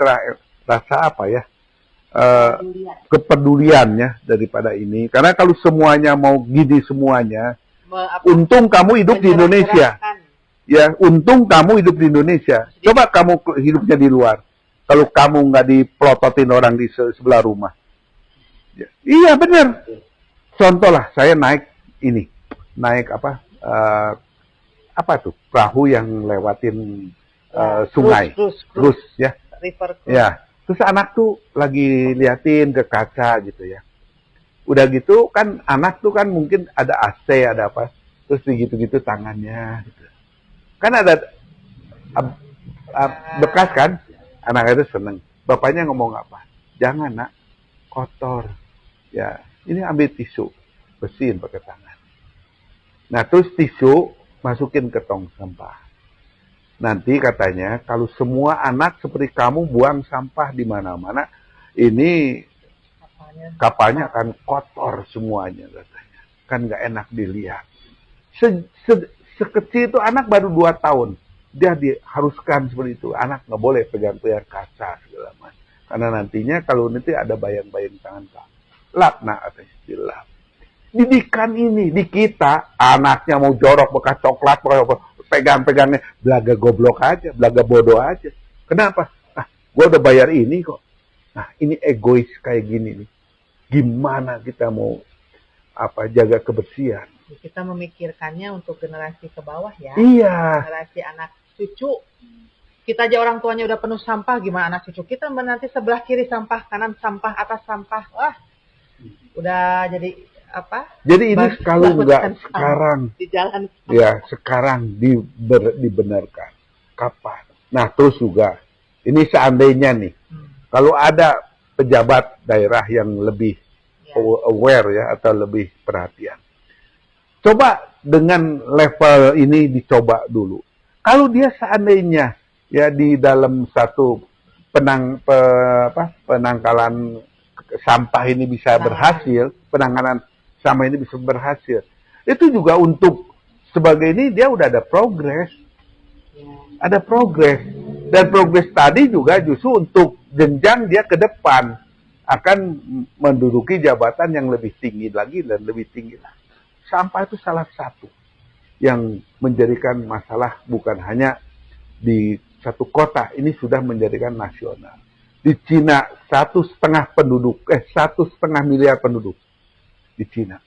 rasa apa ya, kepeduliannya daripada ini. Karena kalau semuanya mau gini semuanya, untung kamu hidup di Indonesia. Ya, untung kamu hidup di Indonesia. Coba kamu hidupnya di luar. Kalau kamu nggak dipelototin orang di sebelah rumah. Ya, iya benar. Contoh lah, saya naik apa tuh perahu yang lewatin sungai, cruise ya, river cruise. Ya. Terus anak tuh lagi liatin ke kaca gitu ya. Udah gitu kan anak tuh kan mungkin ada AC ada apa, terus gitu-gitu tangannya, gitu. Kan ada bekas kan, anak itu seneng. Bapaknya ngomong apa? Jangan nak, kotor. Ya, ini ambil tisu, bersihin pakai tangan. Nah terus tisu masukin ke tong sampah. Nanti katanya kalau semua anak seperti kamu buang sampah di mana-mana, ini kapalnya akan kotor semuanya katanya. Kan nggak enak dilihat. Sekecil itu anak baru 2 tahun, dia diharuskan seperti itu. Anak nggak boleh pegang-pegang kaca segala macam. Karena nantinya kalau nanti ada bayang-bayang tangan kamu, lap nak katanya dilap. Didikan ini di kita, anaknya mau jorok bekas coklat, pegang-pegangnya, belaga goblok aja, belaga bodoh aja. Kenapa? Gue udah bayar ini kok. Nah, ini egois kayak gini nih. Gimana kita mau jaga kebersihan? Kita memikirkannya untuk generasi ke bawah ya. Iya. Generasi anak cucu. Kita aja orang tuanya udah penuh sampah, gimana anak cucu kita nanti sebelah kiri sampah, kanan sampah, atas sampah. Wah, udah jadi apa? Jadi ini kalau nggak sekarang di jalan. Ya, sekarang dibenarkan. Kapan? Nah, terus juga ini seandainya nih, kalau ada pejabat daerah yang lebih aware ya atau lebih perhatian. Coba dengan level ini dicoba dulu. Kalau dia seandainya ya di dalam satu penangkalan sampah ini bisa berhasil, penanganan sama ini bisa berhasil. Itu juga untuk sebagai ini dia udah ada progres. Ada progres. Dan progres tadi juga justru untuk jenjang dia ke depan akan menduduki jabatan yang lebih tinggi lagi dan lebih tinggi lagi. Sampah itu salah satu yang menjadikan masalah bukan hanya di satu kota, ini sudah menjadikan nasional. Di Cina 1,5 miliar penduduk. Di Cina.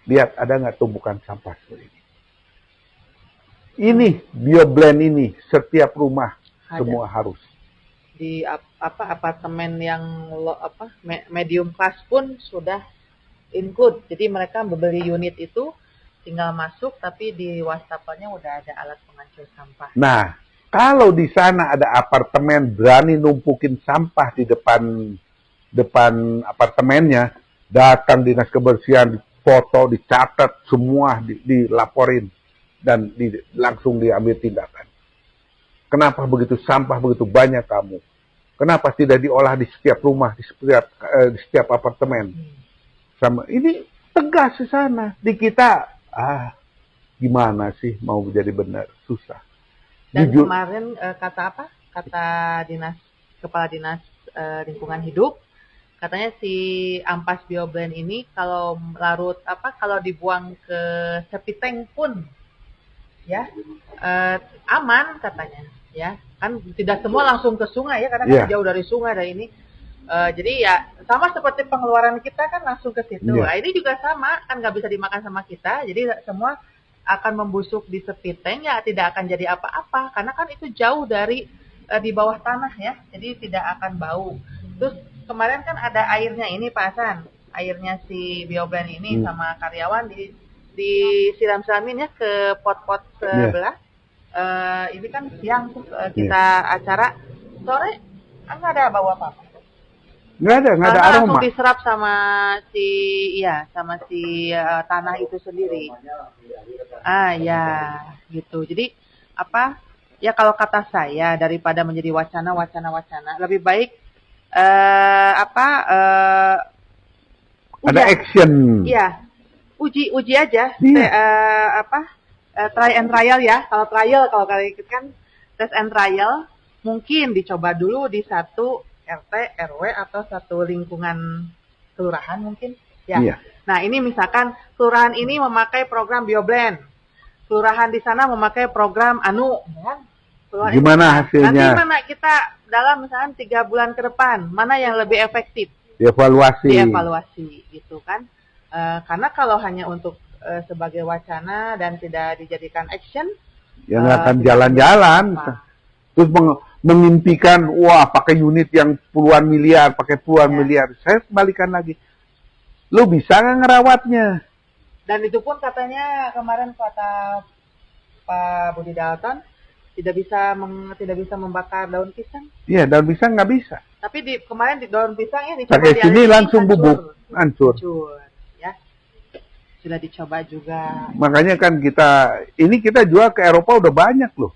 Lihat ada nggak tumpukan sampah seperti ini. Ini BioBlend ini setiap rumah ada. Semua harus. Di apartemen yang medium class pun sudah include. Jadi mereka membeli unit itu tinggal masuk tapi di wastafelnya udah ada alat penghancur sampah. Nah, kalau di sana ada apartemen berani numpukin sampah di depan apartemennya, datang dinas kebersihan, foto, dicatat semua, dilaporin dan langsung diambil tindakan. Kenapa begitu sampah begitu banyak kamu? Kenapa tidak diolah di setiap rumah, di setiap apartemen? Sama ini tegas di sana. Di kita gimana sih mau jadi benar? Susah. Dan jujur, kemarin kata kepala dinas lingkungan hidup, katanya si ampas BioBlend ini kalau larut kalau dibuang ke septic tank pun ya aman katanya ya, kan tidak semua langsung ke sungai ya karena kan jauh dari sungai dari ini. Jadi ya sama seperti pengeluaran kita kan langsung ke situ. Nah, ini juga sama kan nggak bisa dimakan sama kita. Jadi semua akan membusuk di speed tank ya tidak akan jadi apa-apa karena kan itu jauh dari di bawah tanah ya, jadi tidak akan bau. Terus kemarin kan ada airnya ini Pak Hasan, airnya si BioBlend ini sama karyawan disiram-siramin ya ke pot-pot sebelah. Ini kan siang tuh kita acara, sore nggak ada bau apa-apa. Nggak ada aroma. Langsung diserap sama si tanah itu sendiri. Ya, gitu. Jadi apa? Ya kalau kata saya daripada menjadi wacana, lebih baik ada action. Iya, uji aja. Iya. Try and trial ya. Kalau kali itu kan test and trial, mungkin dicoba dulu di satu RT, RW atau satu lingkungan kelurahan mungkin. Ya. Iya. Nah ini misalkan kelurahan ini memakai program BioBlend, kelurahan di sana memakai program Anu, ya. Gimana hasilnya? Nanti mana kita dalam misalkan 3 bulan ke depan, mana yang lebih efektif? Dievaluasi gitu kan. Karena kalau hanya untuk sebagai wacana dan tidak dijadikan action, yang akan jalan-jalan. Terus memimpikan, wah pakai unit yang puluhan miliar, pakai puluhan miliar. Saya kembalikan lagi. Lu bisa nggak ngerawatnya? Dan itu pun katanya kemarin kata Pak Budi Dalton tidak bisa membakar daun pisang. Iya, daun pisang nggak bisa. Tapi kemarin di daun pisang ya dicoba pakai sini langsung bubuk, hancur. Ya, sudah dicoba juga. Makanya kan kita jual ke Eropa udah banyak loh.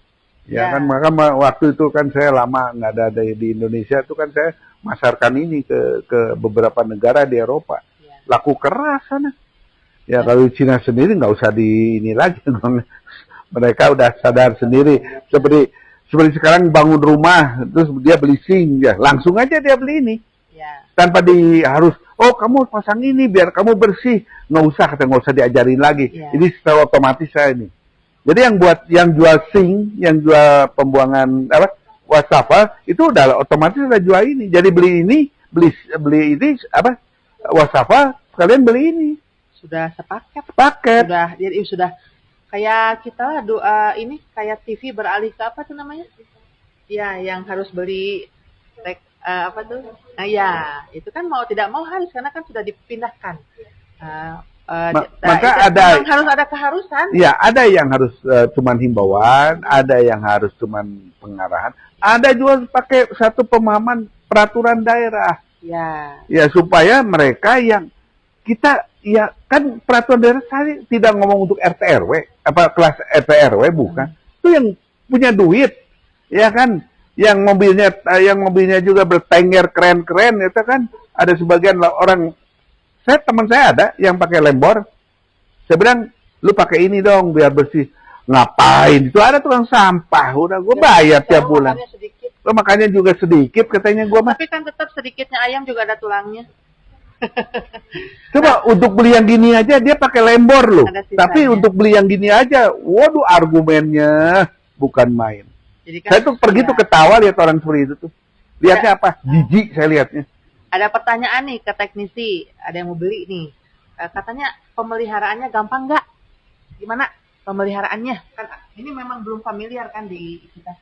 Ya kan, maka waktu itu kan saya lama nggak ada di Indonesia, itu kan saya masarkan ini ke beberapa negara di Eropa. Laku keras sana. Ya kalau Cina sendiri nggak usah di ini lagi. Mereka udah sadar sendiri. Seperti sekarang bangun rumah, terus dia beli sink, ya langsung aja dia beli ini. Tanpa harus, kamu pasang ini biar kamu bersih. Nggak usah diajarin lagi. Ini secara otomatis saya ini. Jadi yang jual sink, yang jual pembuangan wastafel itu udah otomatis udah jual ini. Jadi beli ini wastafel, kalian beli ini. Sudah sepaket. Jadi sudah kayak kita ini kayak TV beralih ke apa tuh namanya? Ya, yang harus beli apa tuh? Nah, ya, itu kan mau tidak mau harus karena kan sudah dipindahkan. Maka harus ada keharusan. Ya, ada yang harus cuman himbauan, ada yang harus cuman pengarahan, ada juga pakai satu pemahaman peraturan daerah. Ya supaya mereka yang kita kan peraturan daerah saya tidak ngomong untuk RT RW, kelas RT RW bukan. Itu yang punya duit. Ya kan, yang mobilnya juga bertengger keren-keren itu kan ada sebagian orang. Teman saya ada yang pakai lembor. Saya bilang, lu pakai ini dong biar bersih. Ngapain? Itu ada tukang sampah. Udah gue bayar tiap bulan. Lo makanya juga sedikit katanya gue mah. Tapi kan tetap sedikitnya ayam juga ada tulangnya. Coba untuk beli yang gini aja dia pakai lembor loh. Tapi untuk beli yang gini aja, waduh argumennya bukan main. Kan, saya tuh pergi tuh ketawa lihat orang seperti itu tuh. Lihatnya apa? Jijik saya lihatnya. Ada pertanyaan nih ke teknisi, ada yang mau beli nih. Katanya pemeliharaannya gampang nggak? Gimana pemeliharaannya? Kan ini memang belum familiar kan di kita.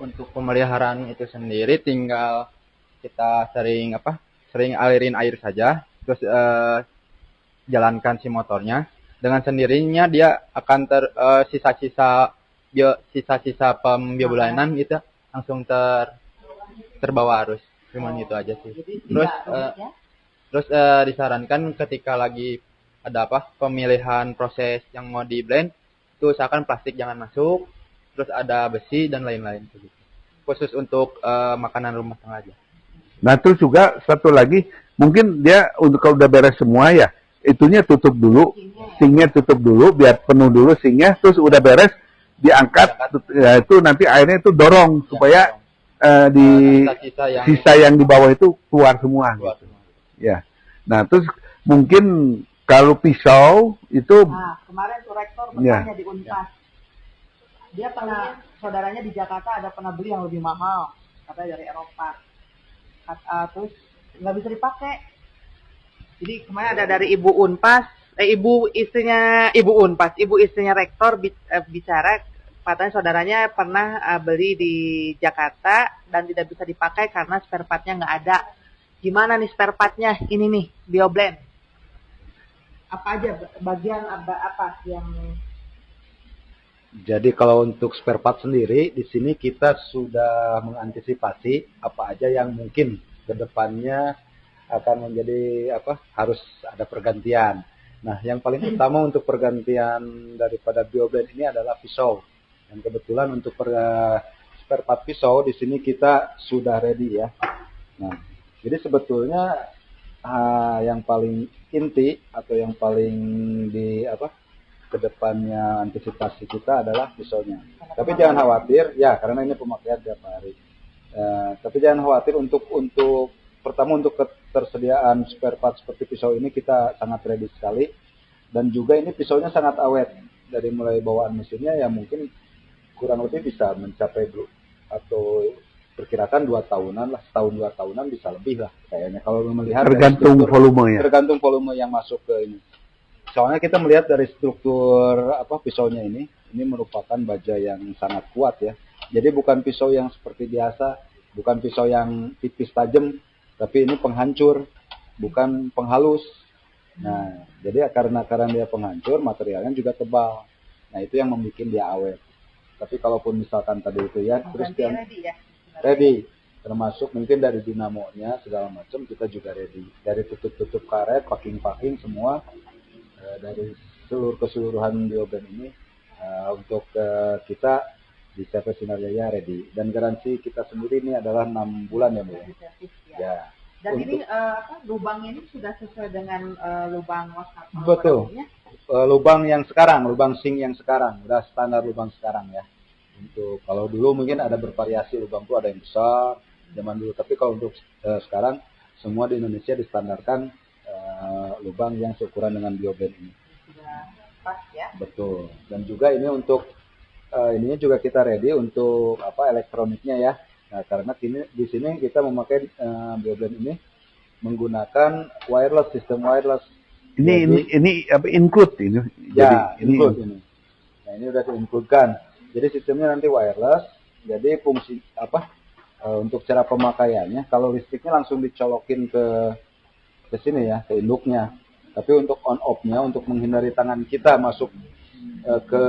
Untuk pemeliharaan itu sendiri tinggal kita sering alirin air saja, terus jalankan si motornya. Dengan sendirinya dia akan sisa-sisa pembiobulanan itu langsung terbawa arus. Cuman itu aja sih. Terus disarankan ketika lagi ada pemilihan proses yang mau di blend, itu usahakan plastik jangan masuk, terus ada besi dan lain-lain gitu. Khusus untuk makanan rumah tangga aja. Nah terus juga satu lagi, mungkin dia untuk kalau udah beres semua ya, itunya tutup dulu, sinknya tutup dulu, biar penuh dulu sinknya, terus udah beres diangkat, ya, itu nanti airnya itu dorong supaya sisa yang di bawah itu keluar semua. Gitu. Ya. Nah terus mungkin kalau pisau itu. Nah kemarin tuh rektor bertanya di Unpas, dia pernah saudaranya di Jakarta ada pernah beli yang lebih mahal, katanya dari Eropa. Terus nggak bisa dipakai. Jadi kemarin ada dari Ibu Unpas ibu istrinya Ibu Unpas, ibu istrinya rektor bicara, katanya saudaranya pernah beli di Jakarta dan tidak bisa dipakai karena spare partnya nggak ada. Gimana nih spare partnya? Ini nih, BioBlend. Apa aja bagian apa yang Jadi kalau untuk spare part sendiri, di sini kita sudah mengantisipasi apa aja yang mungkin ke depannya akan menjadi harus ada pergantian. Nah, yang paling utama untuk pergantian daripada BioBlend ini adalah pisau. Dan kebetulan untuk spare part pisau di sini kita sudah ready ya. Nah, jadi sebetulnya yang paling inti atau yang paling kedepannya antisipasi kita adalah pisaunya. Tapi jangan khawatir, ya karena ini pemakaian tiap hari. Tapi jangan khawatir untuk pertama untuk ketersediaan spare part seperti pisau ini kita sangat ready sekali. Dan juga ini pisaunya sangat awet. Dari mulai bawaan mesinnya ya mungkin kurang lebih bisa mencapai atau perkirakan 2 tahunan lah, setahun 2 tahunan bisa lebih lah kayaknya kalau melihat tergantung volumenya. Tergantung volume yang masuk ke ini. Soalnya kita melihat dari struktur pisaunya ini merupakan baja yang sangat kuat ya. Jadi bukan pisau yang seperti biasa, bukan pisau yang tipis tajam, tapi ini penghancur, bukan penghalus. Nah, jadi karena dia penghancur, materialnya juga tebal. Nah, itu yang membuat dia awet. Tapi kalaupun misalkan tadi itu ya, terus yang ready, termasuk mungkin dari dinamonya segala macam kita juga ready. Dari tutup-tutup karet, packing semua. Dari keseluruhan BioBlend ini untuk kita di CV Sinar Jaya ready, dan garansi kita sendiri ini adalah 6 bulan ya Bu. Ya. Dan ini lubang ini sudah sesuai dengan lubang WhatsApp. Betul. Lubang yang sekarang, lubang sink yang sekarang, udah standar lubang sekarang ya. Untuk kalau dulu mungkin ada bervariasi lubang tuh ada yang besar zaman dulu, tapi kalau untuk sekarang semua di Indonesia distandarkan lubang yang seukuran dengan BioBlend ini. Sudah pas ya. Betul. Dan juga ini untuk ininya juga kita ready untuk elektroniknya ya. Nah, karena di sini kita memakai BioBlend ini menggunakan sistem wireless. Ini include ini. Ya, Jadi include ini. Nah, ini udah di-include-kan. Jadi sistemnya nanti wireless. Jadi fungsi untuk cara pemakaiannya, kalau listriknya langsung dicolokin ke sini ya, ke induknya. Tapi untuk on off-nya, untuk menghindari tangan kita masuk ke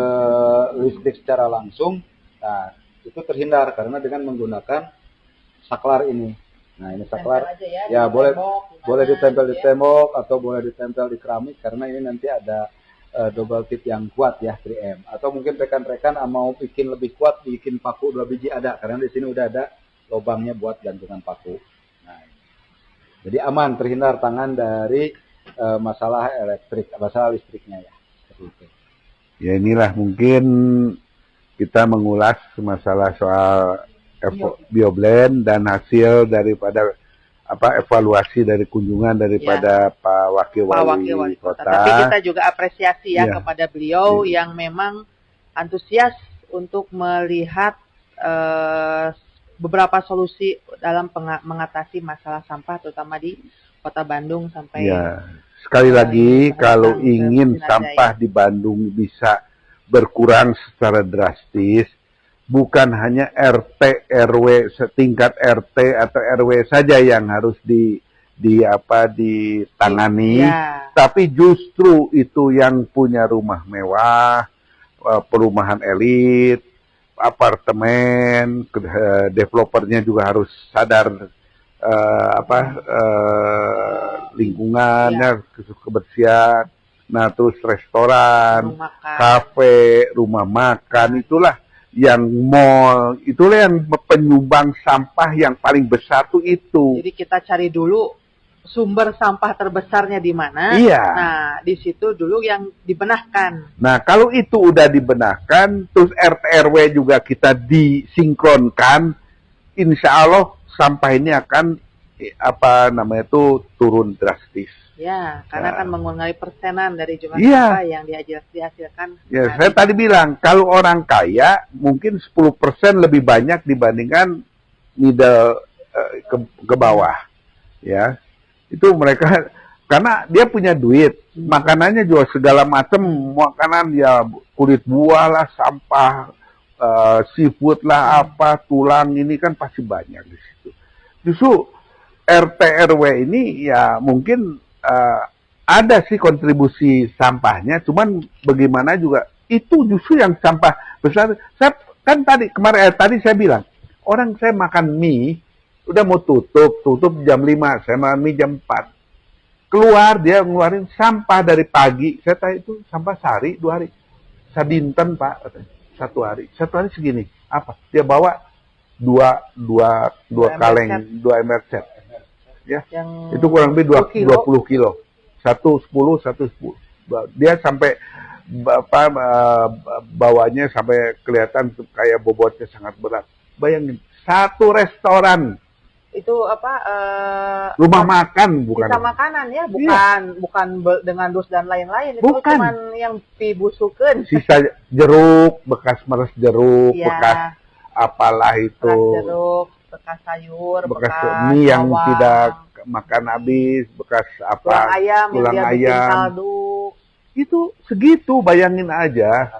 listrik secara langsung, nah itu terhindar karena dengan menggunakan saklar ini. Nah, ini saklar ya boleh ditempel di tembok atau boleh ditempel di keramik karena ini nanti ada double tip yang kuat ya, 3M. Atau mungkin rekan-rekan mau bikin lebih kuat, bikin paku 2 biji ada karena di sini udah ada lubangnya buat gantungan paku. Nah, jadi aman, terhindar tangan dari masalah listriknya ya. Seperti itu. ya inilah mungkin kita mengulas masalah soal BioBlend dan hasil daripada evaluasi dari kunjungan daripada Pak Wakil Wali Kota. Tapi kita juga apresiasi ya Ya. kepada beliau yang memang antusias untuk melihat beberapa solusi dalam mengatasi masalah sampah terutama di Kota Bandung sampai Ya, sekali lagi kalau ke ingin Sinar sampah di Bandung bisa berkurang secara drastis, bukan hanya RT RW setingkat RT atau RW saja yang harus ditangani, Ya. tapi justru itu yang punya rumah mewah, perumahan elit, apartemen, developernya juga harus sadar lingkungannya, kebersihan. Nah, terus restoran, Rumah makan. kafe, rumah makan, itulah yang mall, itulah yang penyumbang sampah yang paling besar tuh itu. Jadi kita cari dulu sumber sampah terbesarnya di mana. Iya. Nah, di situ dulu yang dibenahkan. Nah, kalau itu udah dibenahkan, terus RT RW juga kita disinkronkan, insya Allah sampah ini akan turun drastis. Ya, karena kan mengurangi persenan dari jumlah Iya. sampah yang dihasilkan. Ya, Nah, saya tadi bilang, kalau orang kaya mungkin 10% lebih banyak dibandingkan middle ke bawah. Ya. Itu mereka karena dia punya duit, Makanannya juga segala macam makanan ya, kulit buah lah, sampah, seafood lah, apa, tulang ini kan pasti banyak di situ. Justru RT RW ini ya mungkin ada sih kontribusi sampahnya, cuman bagaimana juga itu justru yang sampah besar. Saya kan tadi saya bilang, orang saya makan mie udah mau tutup jam 5, saya makan mie jam 4. Keluar dia ngeluarin sampah dari pagi. Saya tanya itu sampah sehari, 2 hari. Sadinten Pak, katanya. 1 hari. 1 hari segini. Apa? Dia bawa dua kaleng, 2 ember set. Ya. Yang Itu kurang lebih 20 kilo. 110, 110. Dia sampai bawanya sampai kelihatan kayak bobotnya sangat berat. Bayangin, satu restoran. Itu Rumah makan bukan. sisa makanan ya, bukan dengan dus dan lain-lain. Itu Bukan. cuman yang dibusukeun. Sisa jeruk, bekas meres jeruk, Iya. bekas apalah itu, Bekas jeruk, bekas sayur, bekas mie yang bawang, tidak makan habis, bekas apa, tulang ayam tulang yang dia bikin ayam. kaldu. Itu segitu, bayangin aja.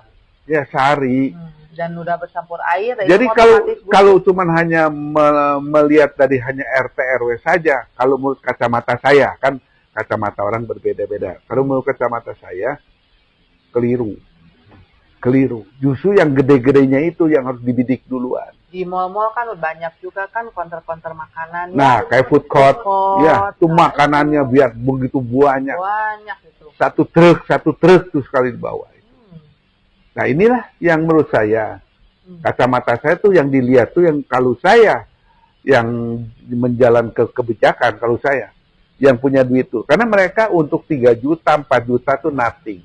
Ya sehari. Dan udah bercampur air. Jadi itu kalau otomatis busuk. kalau cuman hanya melihat dari hanya RT RW saja, kalau menurut kacamata saya, kan kacamata orang berbeda-beda. Kalau menurut kacamata saya, keliru. Justru yang gede-gedenya itu yang harus dibidik duluan. Di mall-mall kan banyak juga kan counter-counter makanan. Nah, kayak food court, ya, itu nah, makanannya biar begitu banyak. banyak itu. Satu truk tuh sekali dibawa. Nah, inilah yang menurut saya, kacamata saya tuh yang dilihat tuh yang kalau saya yang menjalankan kebijakan, kalau saya yang punya duit tuh. Karena mereka untuk 3 juta, 4 juta tuh nothing.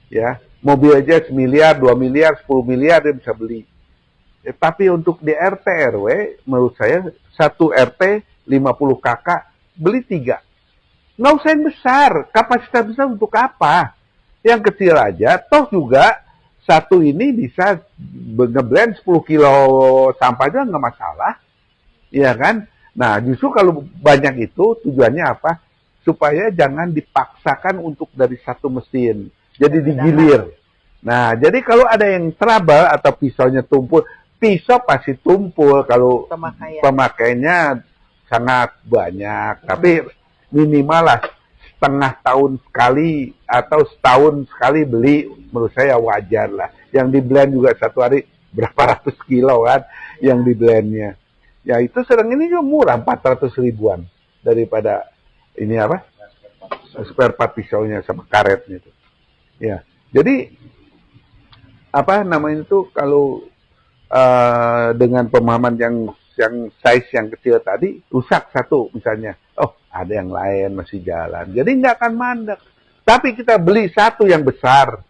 Ya, mobil aja 1 miliar, 2 miliar, 10 miliar dia bisa beli. Tapi untuk di RT RW, menurut saya, satu RT 50 kakak beli 3. Nggak usah yang besar, kapasitas besar untuk apa? Yang kecil aja, toh juga satu ini bisa ngeblend 10 kilo sampah aja nggak masalah. Iya kan? Nah, justru kalau banyak itu tujuannya apa? Supaya jangan dipaksakan untuk dari satu mesin. Jadi digilir. Nah, jadi kalau ada yang trouble atau pisaunya tumpul, pisau pasti tumpul kalau pemakainya sangat banyak. Tapi minimal lah setengah tahun sekali atau setahun sekali beli, menurut saya wajar lah. Yang di blend juga satu hari berapa ratus kilo kan yang di blendnya. Ya itu sekarang ini juga murah, 400 ribuan daripada ini apa, spare part pisaunya sama karetnya itu. Ya, jadi apa namanya itu kalau dengan pemahaman yang size yang kecil tadi rusak satu misalnya, oh ada yang lain masih jalan, jadi nggak akan mandek. Tapi kita beli satu yang besar,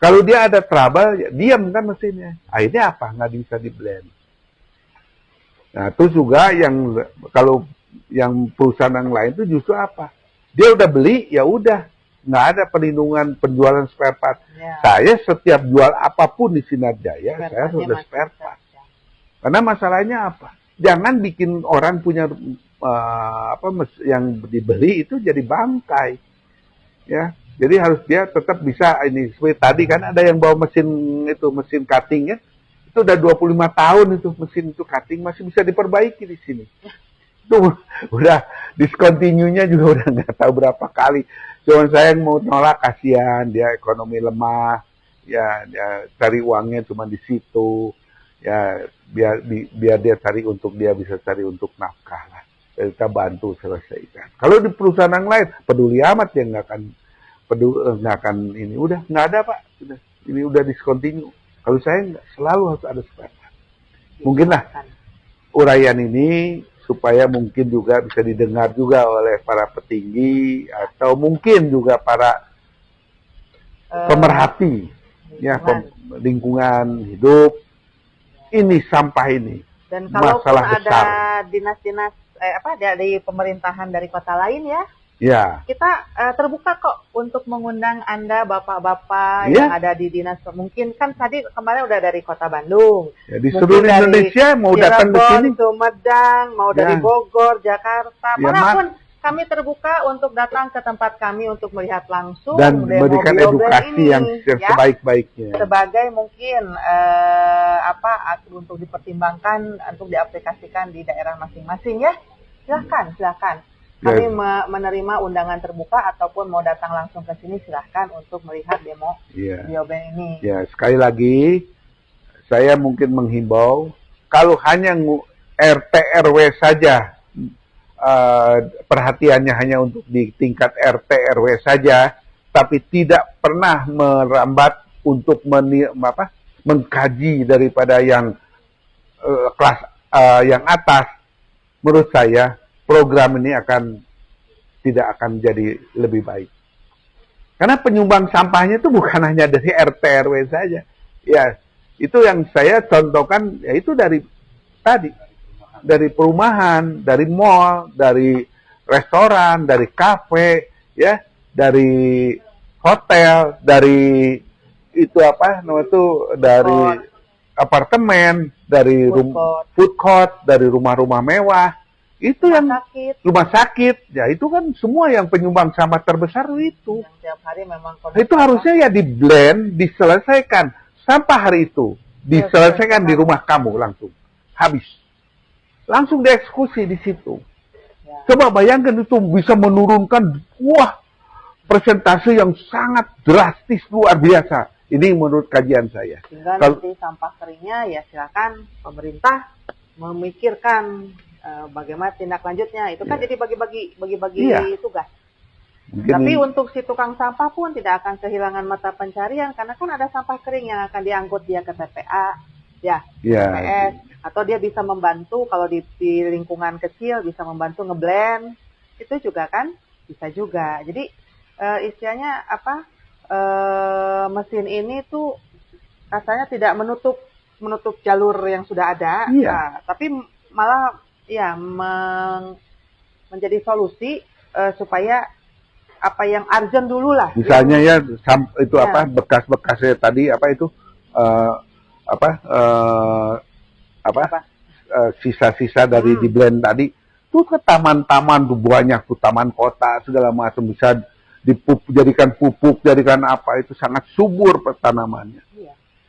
kalau dia ada trouble ya diam kan mesinnya, akhirnya apa, nggak bisa di blend. Nah terus juga yang kalau yang perusahaan yang lain itu justru apa, dia udah beli ya udah nggak ada perlindungan penjualan spare part. Ya. Saya setiap jual apapun di Sinar Jaya saya sudah spare part. Karena masalahnya apa? Jangan bikin orang punya yang dibeli itu jadi bangkai, ya. Jadi harus dia tetap bisa ini. Seperti tadi kan ada yang bawa mesin cutting ya, itu udah 25 tahun itu mesin itu cutting masih bisa diperbaiki di sini. Itu udah discontinue-nya juga udah nggak tahu berapa kali. Cuman saya yang mau nolak, kasihan dia ekonomi lemah, ya cari uangnya cuma di situ. Ya biar dia cari untuk dia bisa cari untuk nafkah lah. Kita bantu selesaikan. Kalau di perusahaan yang lain peduli amat ya nggak akan ini udah nggak ada Pak, sudah ini udah discontinue. Kalau saya nggak, selalu harus ada spare. Mungkin lah uraian ini supaya mungkin juga bisa didengar juga oleh para petinggi atau mungkin juga para pemerhati ya lingkungan hidup. Ini sampah ini. Dan kalaupun masalah ada besar. Dinas-dinas dari pemerintahan dari kota lain ya, kita terbuka kok untuk mengundang Anda bapak-bapak yang ada di dinas. Mungkin kan tadi kemarin udah dari kota Bandung. Ya, di seluruh Indonesia mau datang ke sini. Sumedang, mau dari Bogor, Jakarta, manapun kami terbuka untuk datang ke tempat kami untuk melihat langsung Dan demo memberikan biobrand edukasi ini, yang ya. sebaik-baiknya. Sebagai mungkin untuk dipertimbangkan untuk diaplikasikan di daerah masing-masing ya. Silakan. Kami menerima undangan terbuka ataupun mau datang langsung ke sini silahkan untuk melihat demo biobrand ini. Ya, sekali lagi saya mungkin menghimbau kalau hanya RT RW saja perhatiannya hanya untuk di tingkat RT RW saja, tapi tidak pernah merambat untuk mengkaji daripada yang kelas yang atas. Menurut saya program ini tidak akan jadi lebih baik. Karena penyumbang sampahnya itu bukan hanya dari RT RW saja. Ya, itu yang saya contohkan yaitu dari perumahan, dari mall, dari restoran, dari kafe, ya, dari hotel, dari dari apartemen, dari food court, dari rumah-rumah mewah. Itu rumah sakit, ya itu kan semua yang penyumbang sampah terbesar itu. Yang tiap hari memang itu harusnya ya di blend, diselesaikan sampah hari itu, diselesaikan di rumah kamu langsung, habis, langsung dieksekusi di situ. Ya. Coba bayangkan itu bisa menurunkan persentase yang sangat drastis luar biasa. Ini menurut kajian saya. Sehingga nanti sampah keringnya ya silakan pemerintah memikirkan bagaimana tindak lanjutnya. Itu kan jadi bagi-bagi tugas. Tapi untuk si tukang sampah pun tidak akan kehilangan mata pencarian karena kan ada sampah kering yang akan diangkut dia ke TPA, TPS, atau dia bisa membantu kalau di lingkungan kecil bisa membantu ngeblend. Itu juga kan bisa juga. Jadi istilahnya mesin ini tuh rasanya tidak menutup jalur yang sudah ada, tapi malah menjadi solusi supaya apa yang urgent dulu lah. Misalnya bekas-bekasnya tadi sisa-sisa dari di blend tadi tuh ke taman-taman tuh banyak tuh taman kota segala macam bisa dijadikan pupuk, jadikan apa itu sangat subur tanamannya.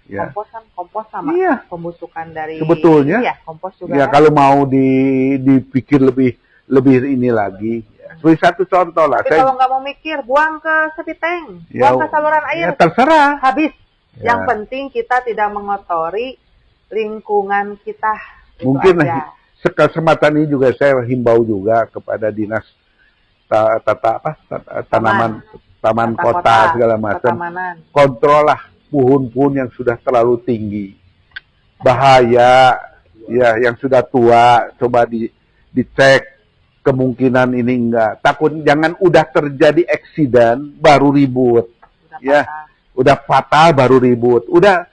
Ya. Kompos sama pembusukan dari sebetulnya kompos juga ya kan? Kalau mau dipikir lebih ini lagi sebagai satu contoh lah. Tapi kalau nggak mau mikir buang ke sepiteng, buang ke saluran air, terserah, habis. Yang penting kita tidak mengotori lingkungan kita. Mungkin kesempatan ini juga saya himbau juga kepada dinas taman kota segala macam, kontrol lah pohon-pohon yang sudah terlalu tinggi, bahaya, ya yang sudah tua, coba dicek kemungkinan ini enggak. Takut jangan udah terjadi eksiden baru ribut, udah fatal baru ribut, udah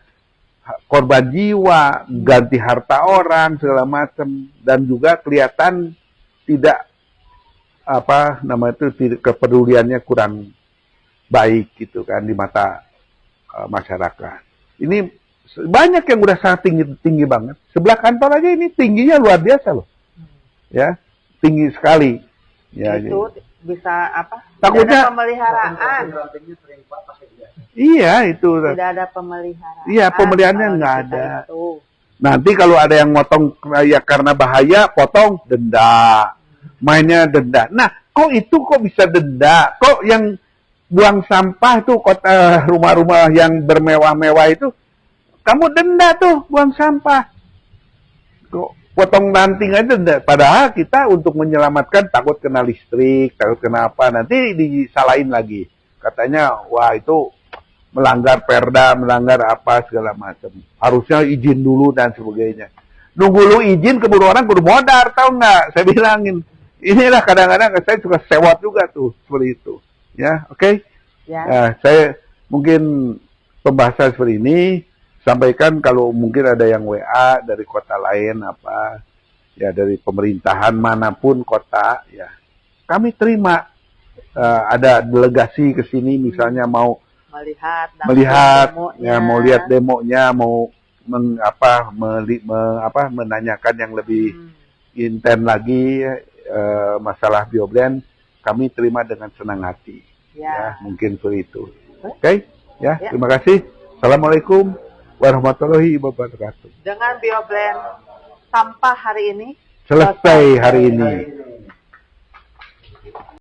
korban jiwa, ganti harta orang segala macam, dan juga kelihatan tidak kepeduliannya kurang baik gitu kan di mata masyarakat. Ini banyak yang udah sangat tinggi banget. Sebelah kantor aja ini tingginya luar biasa loh. Ya, tinggi sekali. Ya, itu bisa takutnya tidak ada pemeliharaan. Iya, itu. Tidak ada pemeliharaan. Iya, pemeliharaannya nggak ada. Nanti kalau ada yang motong karena bahaya, potong denda. Mainnya denda. Nah, kok bisa denda? Kok yang buang sampah tuh rumah-rumah yang bermewah-mewah itu kamu denda tuh buang sampah. Kok potong ranting aja denda. Padahal kita untuk menyelamatkan takut kena listrik, takut kena apa, nanti disalahin lagi. Katanya wah itu melanggar perda, melanggar apa segala macam. Harusnya izin dulu dan sebagainya. Nunggu lu izin keburu orang kudu modar, tau nggak? Saya bilangin. Inilah kadang-kadang saya suka sewot juga tuh seperti itu. Ya, oke. Nah, saya mungkin pembahasan seperti ini sampaikan kalau mungkin ada yang WA dari kota lain dari pemerintahan manapun kota ya. Kami terima ada delegasi ke sini misalnya mau melihat mau lihat demonya, mau menanyakan yang lebih intens lagi masalah bioblend. kami terima dengan senang hati. Ya. Mungkin seperti itu. Oke, ya, terima kasih. Assalamualaikum warahmatullahi wabarakatuh. Dengan BioBlend sampah hari ini Selesai hari ini.